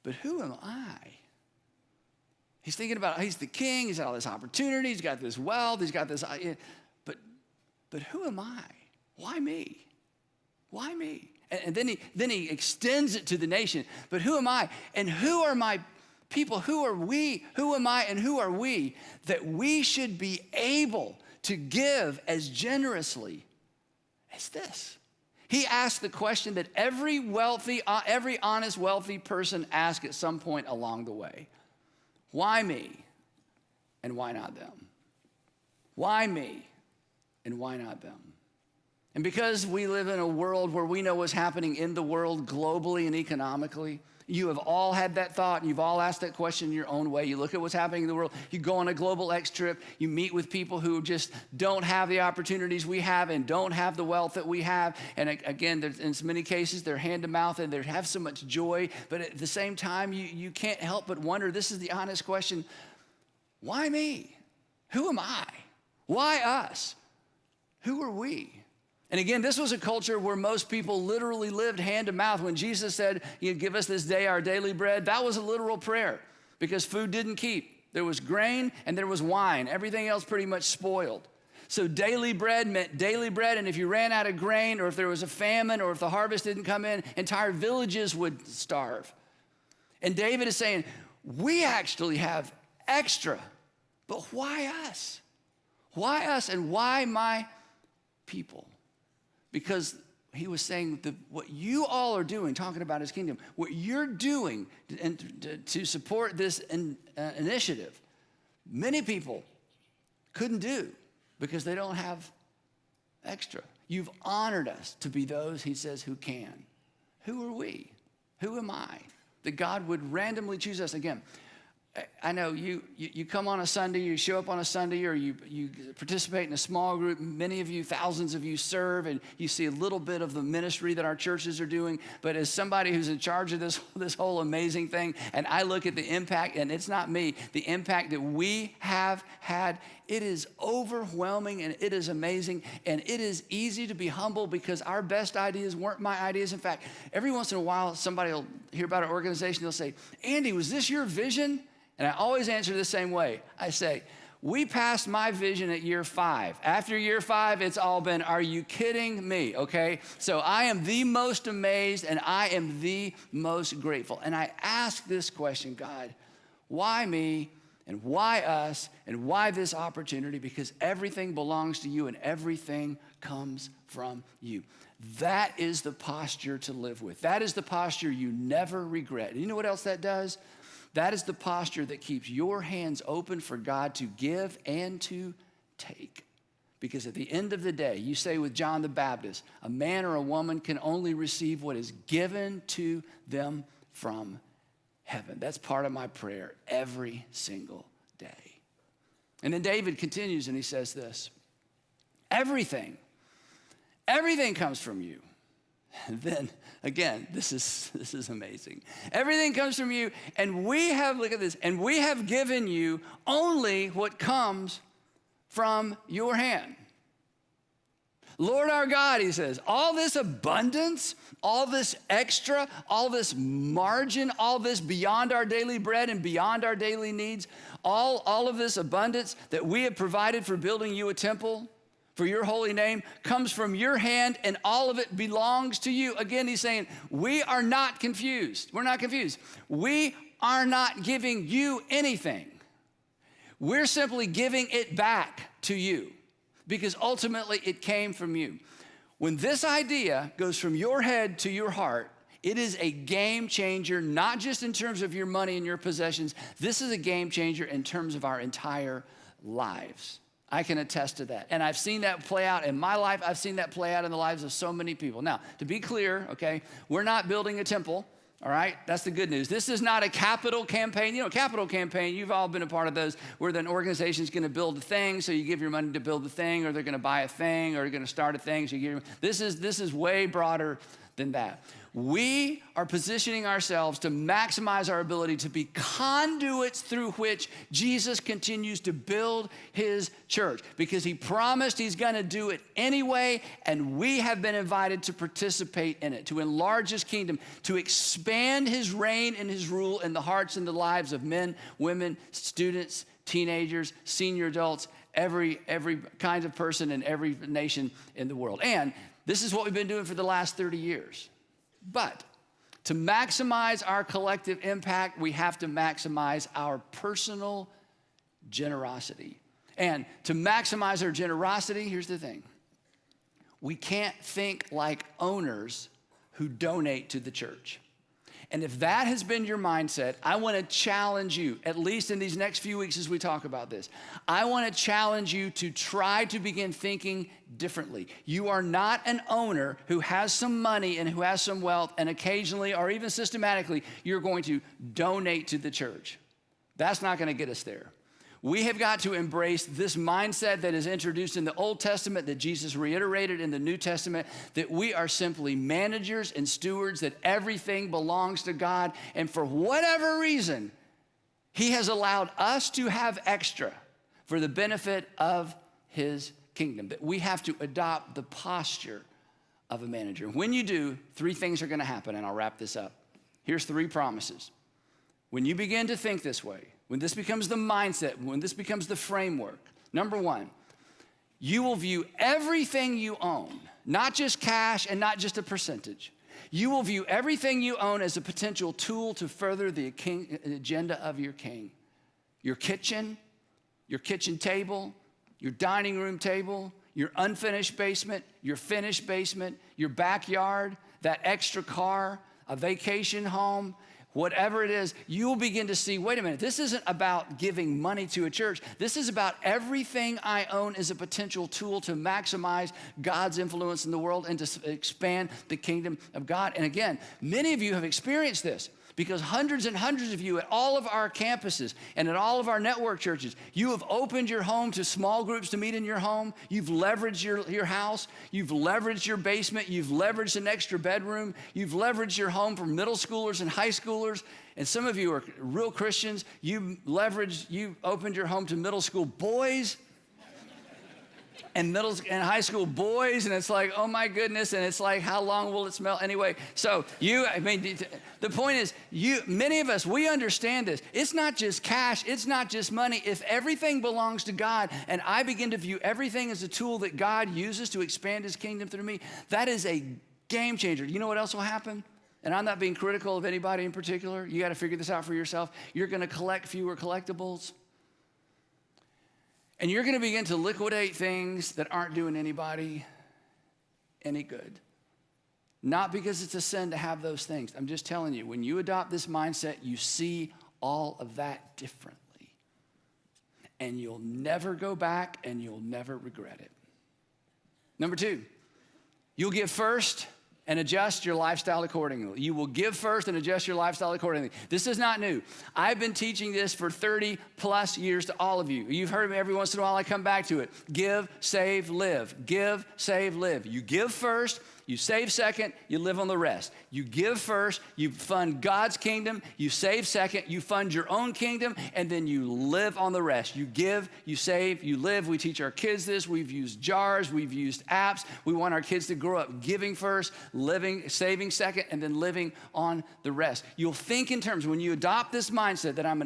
But who am I? He's thinking about, he's the king, he's got all this opportunity, he's got this wealth, he's got this, but who am I? Why me? Why me? And then he extends it to the nation. But who am I? And who are my people? Who are we? Who am I and who are we that we should be able to give as generously as this? He asked the question that every honest, wealthy person asks at some point along the way. Why me and why not them? Why me and why not them? And because we live in a world where we know what's happening in the world globally and economically, you have all had that thought, and you've all asked that question in your own way. You look at what's happening in the world. You go on a global X trip. You meet with people who just don't have the opportunities we have and don't have the wealth that we have. And again, in so many cases, they're hand to mouth and they have so much joy. But at the same time, you can't help but wonder, this is the honest question, why me? Who am I? Why us? Who are we? And again, this was a culture where most people literally lived hand to mouth. When Jesus said, give us this day our daily bread, that was a literal prayer because food didn't keep. There was grain and there was wine. Everything else pretty much spoiled. So daily bread meant daily bread, and if you ran out of grain or if there was a famine or if the harvest didn't come in, entire villages would starve. And David is saying, we actually have extra, but why us? Why us and why my people? Because he was saying that what you all are doing, talking about his kingdom, what you're doing to support this initiative, many people couldn't do because they don't have extra. You've honored us to be those, he says, who can. Who are we? Who am I? That God would randomly choose us. Again, I know you come on a Sunday, you show up on a Sunday, or you participate in a small group. Many of you, thousands of you serve, and you see a little bit of the ministry that our churches are doing. But as somebody who's in charge of this whole amazing thing, and I look at the impact, and it's not me, the impact that we have had, it is overwhelming and it is amazing. And it is easy to be humble because our best ideas weren't my ideas. In fact, every once in a while, somebody will hear about our organization, they'll say, Andy, was this your vision? And I always answer the same way. I say, we passed my vision at year 5. After year 5, it's all been, are you kidding me? Okay? So I am the most amazed and I am the most grateful. And I ask this question, God, why me and why us and why this opportunity? Because everything belongs to you and everything comes from you. That is the posture to live with. That is the posture you never regret. And you know what else that does? That is the posture that keeps your hands open for God to give and to take. Because at the end of the day, you say with John the Baptist, a man or a woman can only receive what is given to them from heaven. That's part of my prayer every single day. And then David continues and he says this, everything comes from you. And then again, this is amazing. Everything comes from you, and we have, look at this, and we have given you only what comes from your hand. Lord our God, he says, all this abundance, all this extra, all this margin, all this beyond our daily bread and beyond our daily needs, all of this abundance that we have provided for building you a temple, for your holy name, comes from your hand, and all of it belongs to you. Again, he's saying, we are not confused. We're not confused. We are not giving you anything. We're simply giving it back to you because ultimately it came from you. When this idea goes from your head to your heart, it is a game changer, not just in terms of your money and your possessions. This is a game changer in terms of our entire lives. I can attest to that. And I've seen that play out in my life. I've seen that play out in the lives of so many people. Now, to be clear, okay, we're not building a temple, all right? That's the good news. This is not a capital campaign. You know, capital campaign, you've all been a part of those where an organization's gonna build a thing, so you give your money to build the thing, or they're gonna buy a thing, or they're gonna start a thing, so you give this is way broader than that. We are positioning ourselves to maximize our ability to be conduits through which Jesus continues to build his church, because he promised he's going to do it anyway, and we have been invited to participate in it, to enlarge his kingdom, to expand his reign and his rule in the hearts and the lives of men, women, students, teenagers, senior adults, every kind of person in every nation in the world. And this is what we've been doing for the last 30 years. But to maximize our collective impact, we have to maximize our personal generosity. And to maximize our generosity, here's the thing. We can't think like owners who donate to the church. And if that has been your mindset, I want to challenge you, at least in these next few weeks as we talk about this, I want to challenge you to try to begin thinking differently. You are not an owner who has some money and who has some wealth, and occasionally or even systematically, you're going to donate to the church. That's not going to get us there. We have got to embrace this mindset that is introduced in the Old Testament, that Jesus reiterated in the New Testament, that we are simply managers and stewards, that everything belongs to God. And for whatever reason, he has allowed us to have extra for the benefit of his kingdom, that we have to adopt the posture of a manager. When you do, 3 things are going to happen, and I'll wrap this up. Here's 3 promises. When you begin to think this way, when this becomes the mindset, when this becomes the framework, number 1, you will view everything you own, not just cash and not just a percentage. You will view everything you own as a potential tool to further the agenda of your king. Your kitchen table, your dining room table, your unfinished basement, your finished basement, your backyard, that extra car, a vacation home, whatever it is, you will begin to see, wait a minute, this isn't about giving money to a church. This is about everything I own is a potential tool to maximize God's influence in the world and to expand the kingdom of God. And again, many of you have experienced this. Because hundreds and hundreds of you at all of our campuses and at all of our network churches, you have opened your home to small groups to meet in your home. You've leveraged your house. You've leveraged your basement. You've leveraged an extra bedroom. You've leveraged your home for middle schoolers and high schoolers. And some of you are real Christians. You opened your home to middle school boys and high school boys, and it's like, oh my goodness, and it's like, how long will it smell? Anyway, so the point is, many of us, we understand this. It's not just cash, it's not just money. If everything belongs to God, and I begin to view everything as a tool that God uses to expand his kingdom through me, that is a game changer. You know what else will happen? And I'm not being critical of anybody in particular. You got to figure this out for yourself. You're going to collect fewer collectibles. And you're going to begin to liquidate things that aren't doing anybody any good. Not because it's a sin to have those things. I'm just telling you, when you adopt this mindset, you see all of that differently. And you'll never go back and you'll never regret it. Number 2, you'll give first and adjust your lifestyle accordingly. You will give first and adjust your lifestyle accordingly. This is not new. I've been teaching this for 30 plus years to all of you. You've heard me every once in a while. I come back to it. Give, save, live. Give, save, live. You give first, you save second, you live on the rest. You give first, you fund God's kingdom, you save second, you fund your own kingdom, and then you live on the rest. You give, you save, you live. We teach our kids this. We've used jars, we've used apps. We want our kids to grow up giving first, living, saving second, and then living on the rest. You'll think in terms, when you adopt this mindset that I'm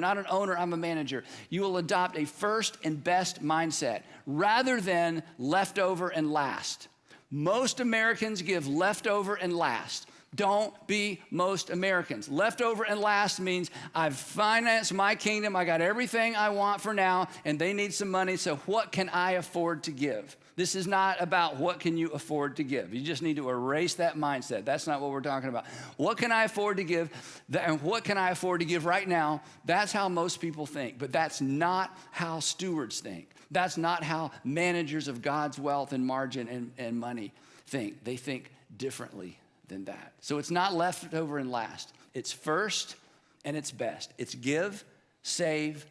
not an owner, I'm a manager, you will adopt a first and best mindset rather than leftover and last. Most Americans give leftover and last. Don't be most Americans. Leftover and last means I've financed my kingdom. I got everything I want for now, and they need some money, so what can I afford to give? This is not about what can you afford to give. You just need to erase that mindset. That's not what we're talking about. What can I afford to give? And what can I afford to give right now? That's how most people think, but that's not how stewards think. That's not how managers of God's wealth and margin and money think. They think differently than that. So it's not leftover and last. It's first and it's best. It's give, save,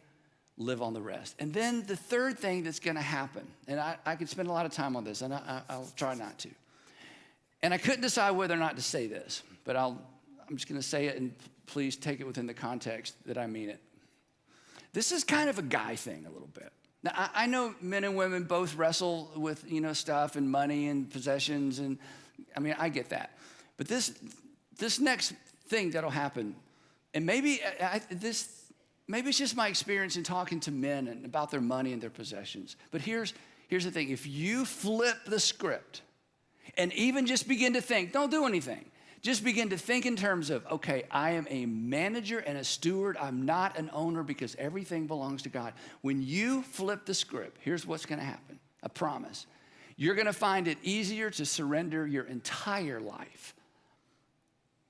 live on the rest. And then the third thing that's going to happen, and I could spend a lot of time on this, and I'll try not to. And I couldn't decide whether or not to say this, but I'm just going to say it, and please take it within the context that I mean it. This is kind of a guy thing a little bit. Now, I know men and women both wrestle with, stuff and money and possessions, and I get that. But this next thing that'll happen, and maybe it's just my experience in talking to men and about their money and their possessions. But here's the thing. If you flip the script and even just begin to think, don't do anything. Just begin to think in terms of, okay, I am a manager and a steward. I'm not an owner because everything belongs to God. When you flip the script, here's what's going to happen. I promise. You're going to find it easier to surrender your entire life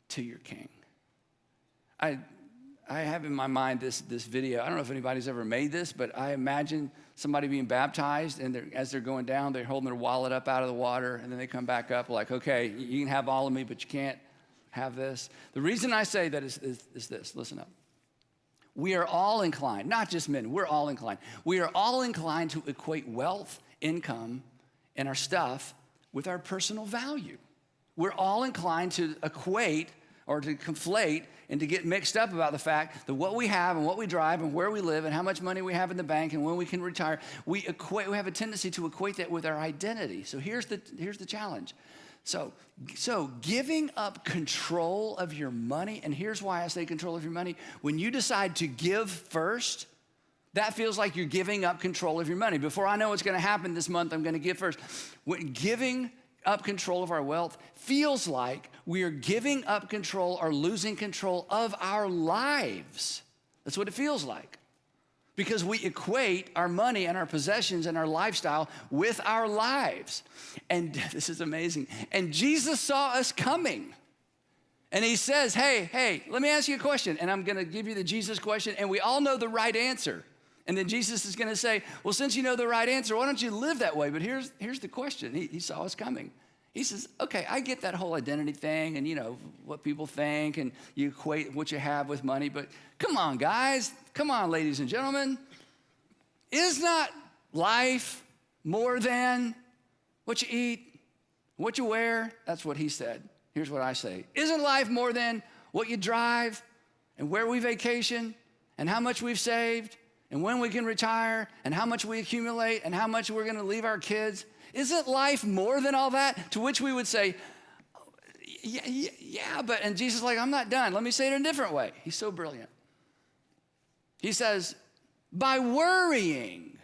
to your King. I have in my mind this video. I don't know if anybody's ever made this, but I imagine somebody being baptized, and as they're going down, they're holding their wallet up out of the water, and then they come back up like, okay, you can have all of me, but you can't have this. The reason I say that is this. Listen up. We are all inclined, not just men, we're all inclined. We are all inclined to equate wealth, income, and our stuff with our personal value. We're all inclined to equate or to conflate and to get mixed up about the fact that what we have and what we drive and where we live and how much money we have in the bank and when we can retire, we have a tendency to equate that with our identity. So here's the challenge. So giving up control of your money, and here's why I say control of your money. When you decide to give first, that feels like you're giving up control of your money. Before I know what's going to happen this month, I'm going to give first. When giving up control of our wealth feels like we are giving up control or losing control of our lives. That's what it feels like. Because we equate our money and our possessions and our lifestyle with our lives. And this is amazing. And Jesus saw us coming. And he says, hey, let me ask you a question. And I'm going to give you the Jesus question. And we all know the right answer. And then Jesus is going to say, well, since you know the right answer, why don't you live that way? But here's the question. He saw us coming. He says, okay, I get that whole identity thing and, what people think, and you equate what you have with money, but come on, guys. Come on, ladies and gentlemen. Is not life more than what you eat, what you wear? That's what he said. Here's what I say. Isn't life more than what you drive and where we vacation and how much we've saved and when we can retire and how much we accumulate and how much we're going to leave our kids? Isn't life more than all that? To which we would say, yeah, but, and Jesus is like, I'm not done. Let me say it in a different way. He's so brilliant. He says, by worrying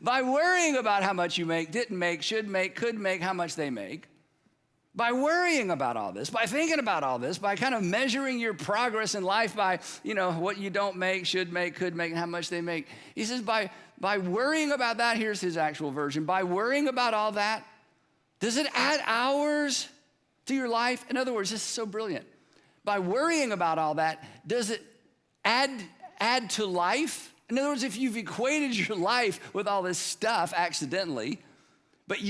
about how much you make, didn't make, should make, could make, how much they make, by worrying about all this, by thinking about all this, by kind of measuring your progress in life by, what you don't make, should make, could make, and how much they make. He says, by worrying about that, here's his actual version, by worrying about all that, does it add hours to your life? In other words, this is so brilliant. By worrying about all that, does it add to life? In other words, if you've equated your life with all this stuff accidentally, but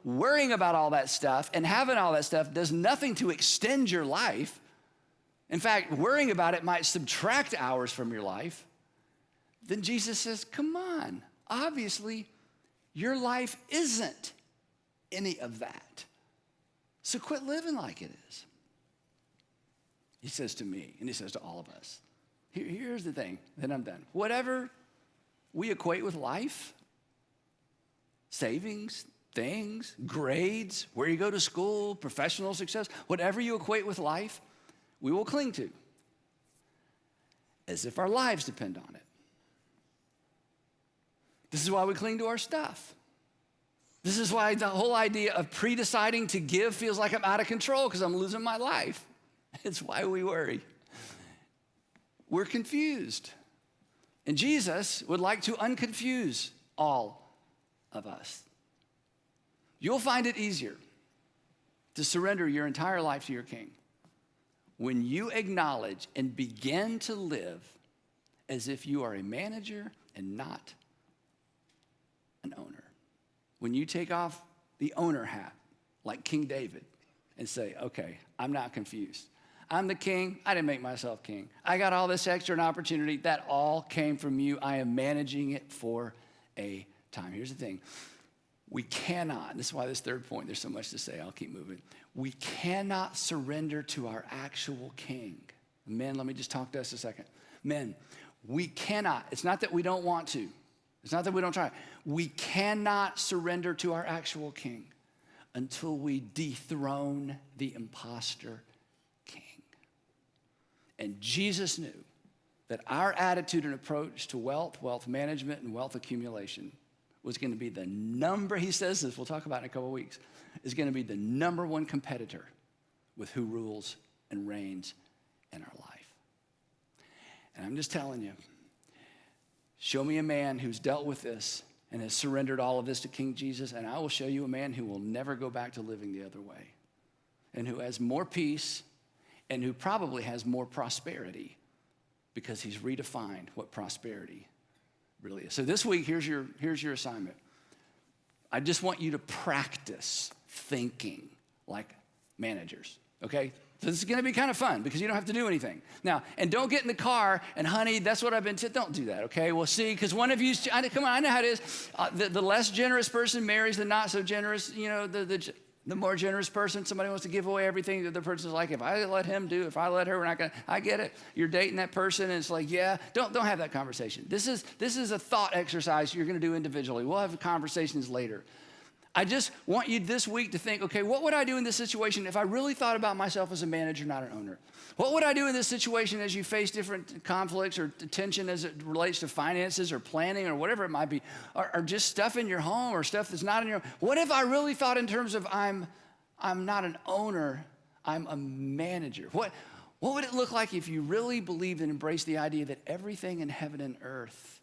worrying about all that stuff and having all that stuff does nothing to extend your life. In fact, worrying about it might subtract hours from your life. Then Jesus says, come on, obviously your life isn't any of that. So quit living like it is. He says to me, and he says to all of us, here's the thing, then I'm done. Whatever we equate with life, savings, things, grades, where you go to school, professional success, whatever you equate with life, we will cling to as if our lives depend on it. This is why we cling to our stuff. This is why the whole idea of pre-deciding to give feels like I'm out of control because I'm losing my life. It's why we worry. We're confused. And Jesus would like to unconfuse all of us. You'll find it easier to surrender your entire life to your King when you acknowledge and begin to live as if you are a manager and not an owner. When you take off the owner hat, like King David, and say, okay, I'm not confused. I'm the king. I didn't make myself king. I got all this extra and opportunity. That all came from you. I am managing it for a time. Here's the thing. We cannot, this is why this third point, there's so much to say, I'll keep moving. We cannot surrender to our actual king. Men, let me just talk to us a second. Men, we cannot, it's not that we don't want to. It's not that we don't try. We cannot surrender to our actual king until we dethrone the imposter king. And Jesus knew that our attitude and approach to wealth management, and wealth accumulation was going to be the number, he says this, we'll talk about it in a couple of weeks, is going to be the number one competitor with who rules and reigns in our life. And I'm just telling you, show me a man who's dealt with this and has surrendered all of this to King Jesus, and I will show you a man who will never go back to living the other way, and who has more peace, and who probably has more prosperity because he's redefined what prosperity really is. So this week, here's your assignment. I just want you to practice thinking like managers, okay? So this is gonna be kind of fun because you don't have to do anything. Now, and don't get in the car and honey, that's what I've been, don't do that, okay? We'll see, because one of you, come on, I know how it is. The less generous person marries the not so generous, the more generous person, somebody wants to give away everything. The other person's like, if I let him do, if I let her, we're not gonna, I get it. You're dating that person and it's like, yeah, don't have that conversation. This is a thought exercise you're gonna do individually. We'll have conversations later. I just want you this week to think, okay, what would I do in this situation if I really thought about myself as a manager, not an owner? What would I do in this situation as you face different conflicts or tension as it relates to finances or planning or whatever it might be, or just stuff in your home or stuff that's not in your, what if I really thought in terms of I'm not an owner, I'm a manager? What would it look like if you really believed and embraced the idea that everything in heaven and earth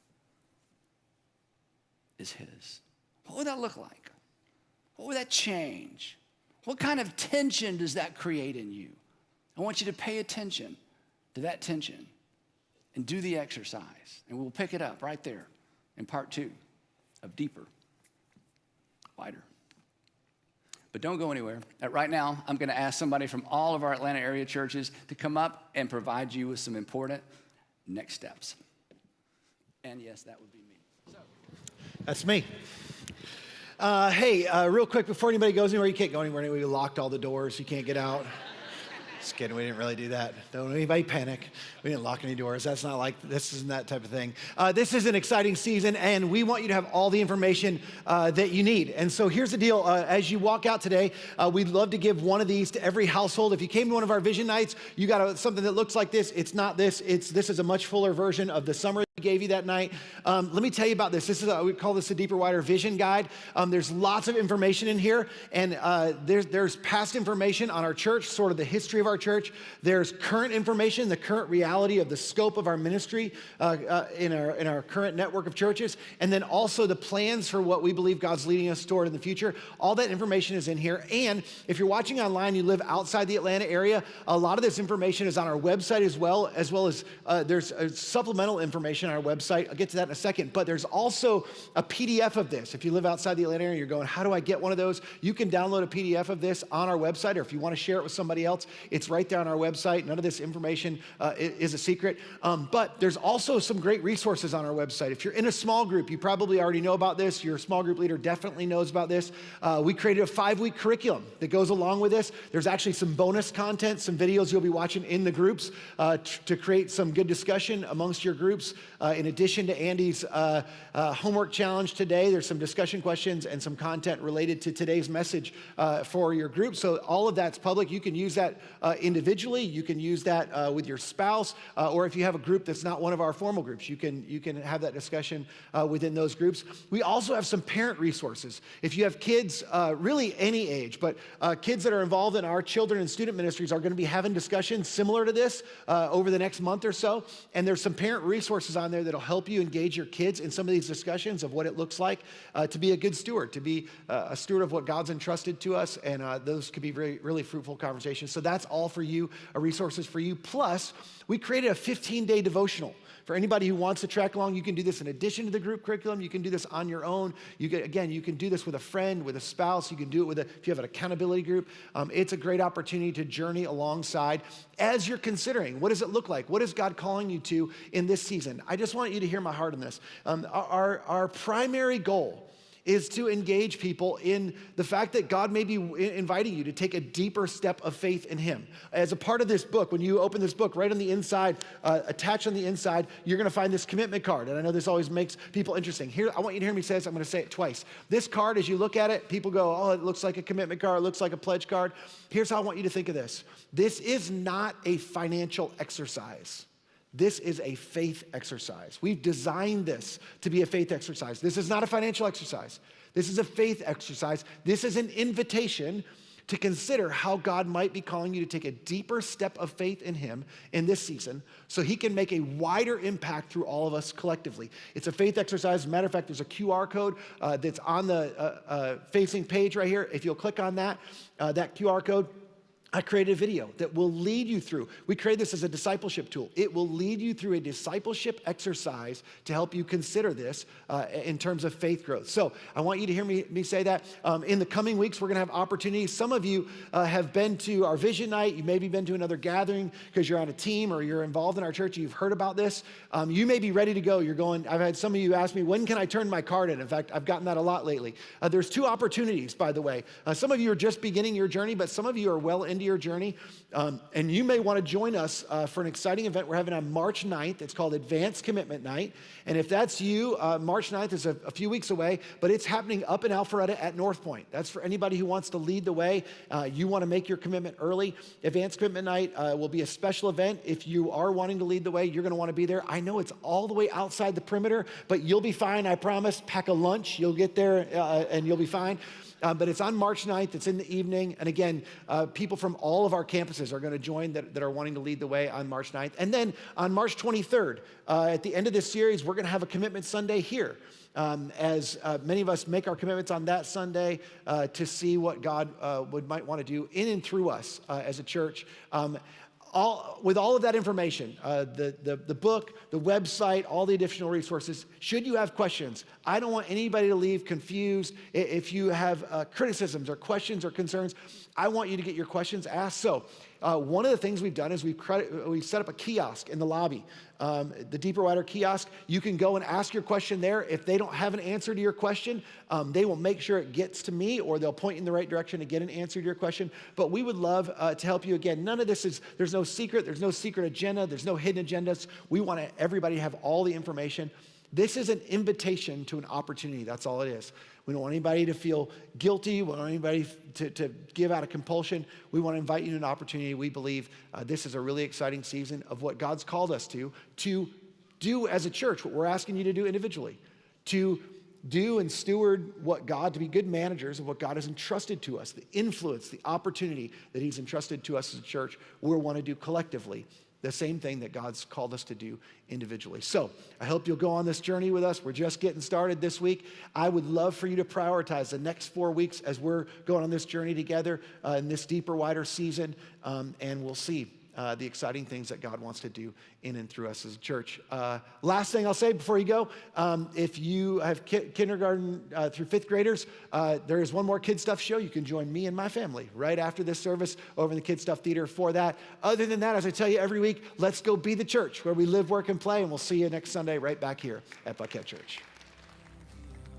is his? What would that look like? What would that change? What kind of tension does that create in you? I want you to pay attention to that tension and do the exercise. And we'll pick it up right there in part 2 of Deeper, Wider, But don't go anywhere. Right now, I'm going to ask somebody from all of our Atlanta area churches to come up and provide you with some important next steps. And yes, that would be me. That's me. Hey, real quick, before anybody goes anywhere, you can't go anywhere. We locked all the doors. You can't get out. Just kidding, we didn't really do that. Don't anybody panic. We didn't lock any doors. That's not like, this isn't that type of thing. This is an exciting season, and we want you to have all the information that you need. And so here's the deal. As you walk out today, we'd love to give one of these to every household. If you came to one of our vision nights, you got something that looks like this. It's not this. This is a much fuller version of the summary we gave you that night. Let me tell you about this. We call this a Deeper, Wider Vision Guide. There's lots of information in here, and there's past information on our church, sort of the history of our church. There's current information, the current reality of the scope of our ministry in our current network of churches, and then also the plans for what we believe God's leading us toward in the future. All that information is in here. And if you're watching online, you live outside the Atlanta area, a lot of this information is on our website as well as there's supplemental information on our website. I'll get to that in a second, but there's also a PDF of this. If you live outside the Atlanta area, you're going, how do I get one of those? You can download a PDF of this on our website, or if you want to share it with somebody else, it's right there on our website. None of this information is a secret, but there's also some great resources on our website. If you're in a small group, you probably already know about this. Your small group leader definitely knows about this. We created a 5-week curriculum that goes along with this. There's actually some bonus content, some videos you'll be watching in the groups to create some good discussion amongst your groups. In addition to Andy's homework challenge today, there's some discussion questions and some content related to today's message for your group. So all of that's public. You can use that individually. You can use that with your spouse, or if you have a group that's not one of our formal groups, you can have that discussion within those groups. We also have some parent resources. If you have kids, really any age, but kids that are involved in our children and student ministries are going to be having discussions similar to this over the next month or so. And there's some parent resources on there that'll help you engage your kids in some of these discussions of what it looks like to be a good steward, to be a steward of what God's entrusted to us. And those could be really fruitful conversations. So that's all for you, resources for you. Plus, we created a 15-day devotional. For anybody who wants to track along, you can do this in addition to the group curriculum. You can do this on your own. You can do this with a friend, with a spouse. You can do it if you have an accountability group. It's a great opportunity to journey alongside as you're considering, what does it look like? What is God calling you to in this season? I just want you to hear my heart on this. Our primary goal is to engage people in the fact that God may be inviting you to take a deeper step of faith in Him. As a part of this book, when you open this book, right on the inside, attached on the inside, you're gonna find this commitment card. And I know this always makes people interesting. Here, I want you to hear me say this, I'm gonna say it twice. This card, as you look at it, people go, oh, it looks like a commitment card, it looks like a pledge card. Here's how I want you to think of this. This is not a financial exercise. This is a faith exercise. We've designed this to be a faith exercise. This is not a financial exercise. This is a faith exercise. This is an invitation to consider how God might be calling you to take a deeper step of faith in Him in this season so He can make a wider impact through all of us collectively. It's a faith exercise. As a matter of fact, there's a QR code that's on the facing page right here. If you'll click on that QR code, I created a video that will lead you through. We created this as a discipleship tool. It will lead you through a discipleship exercise to help you consider this in terms of faith growth. So I want you to hear me say that. In the coming weeks, we're going to have opportunities. Some of you have been to our vision night. You maybe been to another gathering because you're on a team or you're involved in our church. You've heard about this. You may be ready to go. You're going, I've had some of you ask me, when can I turn my card in? In fact, I've gotten that a lot lately. There's 2 opportunities, by the way. Some of you are just beginning your journey, but some of you are well into your journey, and you may want to join us for an exciting event we're having on March 9th. It's called Advanced Commitment Night, and if that's you, March 9th is a few weeks away, but it's happening up in Alpharetta at North Point. That's for anybody who wants to lead the way. You want to make your commitment early. Advanced Commitment Night will be a special event. If you are wanting to lead the way, you're going to want to be there. I know it's all the way outside the perimeter, but you'll be fine, I promise. Pack a lunch, you'll get there, and you'll be fine. But it's on March 9th, it's in the evening, and again, people from all of our campuses are going to join that are wanting to lead the way on March 9th. And then on March 23rd, at the end of this series, we're going to have a Commitment Sunday here. As many of us make our commitments on that Sunday to see what God might want to do in and through us as a church. with all of that information, the book, the website, all the additional resources, should you have questions, I don't want anybody to leave confused. If you have criticisms or questions or concerns, I want you to get your questions asked. So one of the things we've done is we've set up a kiosk in the lobby, the Deeper Wider kiosk. You can go and ask your question there. If they don't have an answer to your question, they will make sure it gets to me, or they'll point you in the right direction to get an answer to your question. But we would love to help you. Again, none of this there's no secret agenda, there's no hidden agendas. We want everybody to have all the information. This is an invitation to an opportunity. That's all it is. We don't want anybody to feel guilty. We don't want anybody to give out of compulsion. We want to invite you to an opportunity. We believe this is a really exciting season of what God's called us to do as a church, what we're asking you to do individually, to do and steward to be good managers of what God has entrusted to us, the influence, the opportunity that he's entrusted to us as a church. We want to do collectively the same thing that God's called us to do individually. So I hope you'll go on this journey with us. We're just getting started this week. I would love for you to prioritize the next 4 weeks as we're going on this journey together in this Deeper, Wider season, and we'll see the exciting things that God wants to do in and through us as a church. Last thing I'll say before you go, if you have kindergarten through fifth graders, there is one more Kidstuf show. You can join me and my family right after this service over in the Kidstuf Theater for that. Other than that, as I tell you every week, let's go be the church where we live, work, and play, and we'll see you next Sunday right back here at Buckhead Church.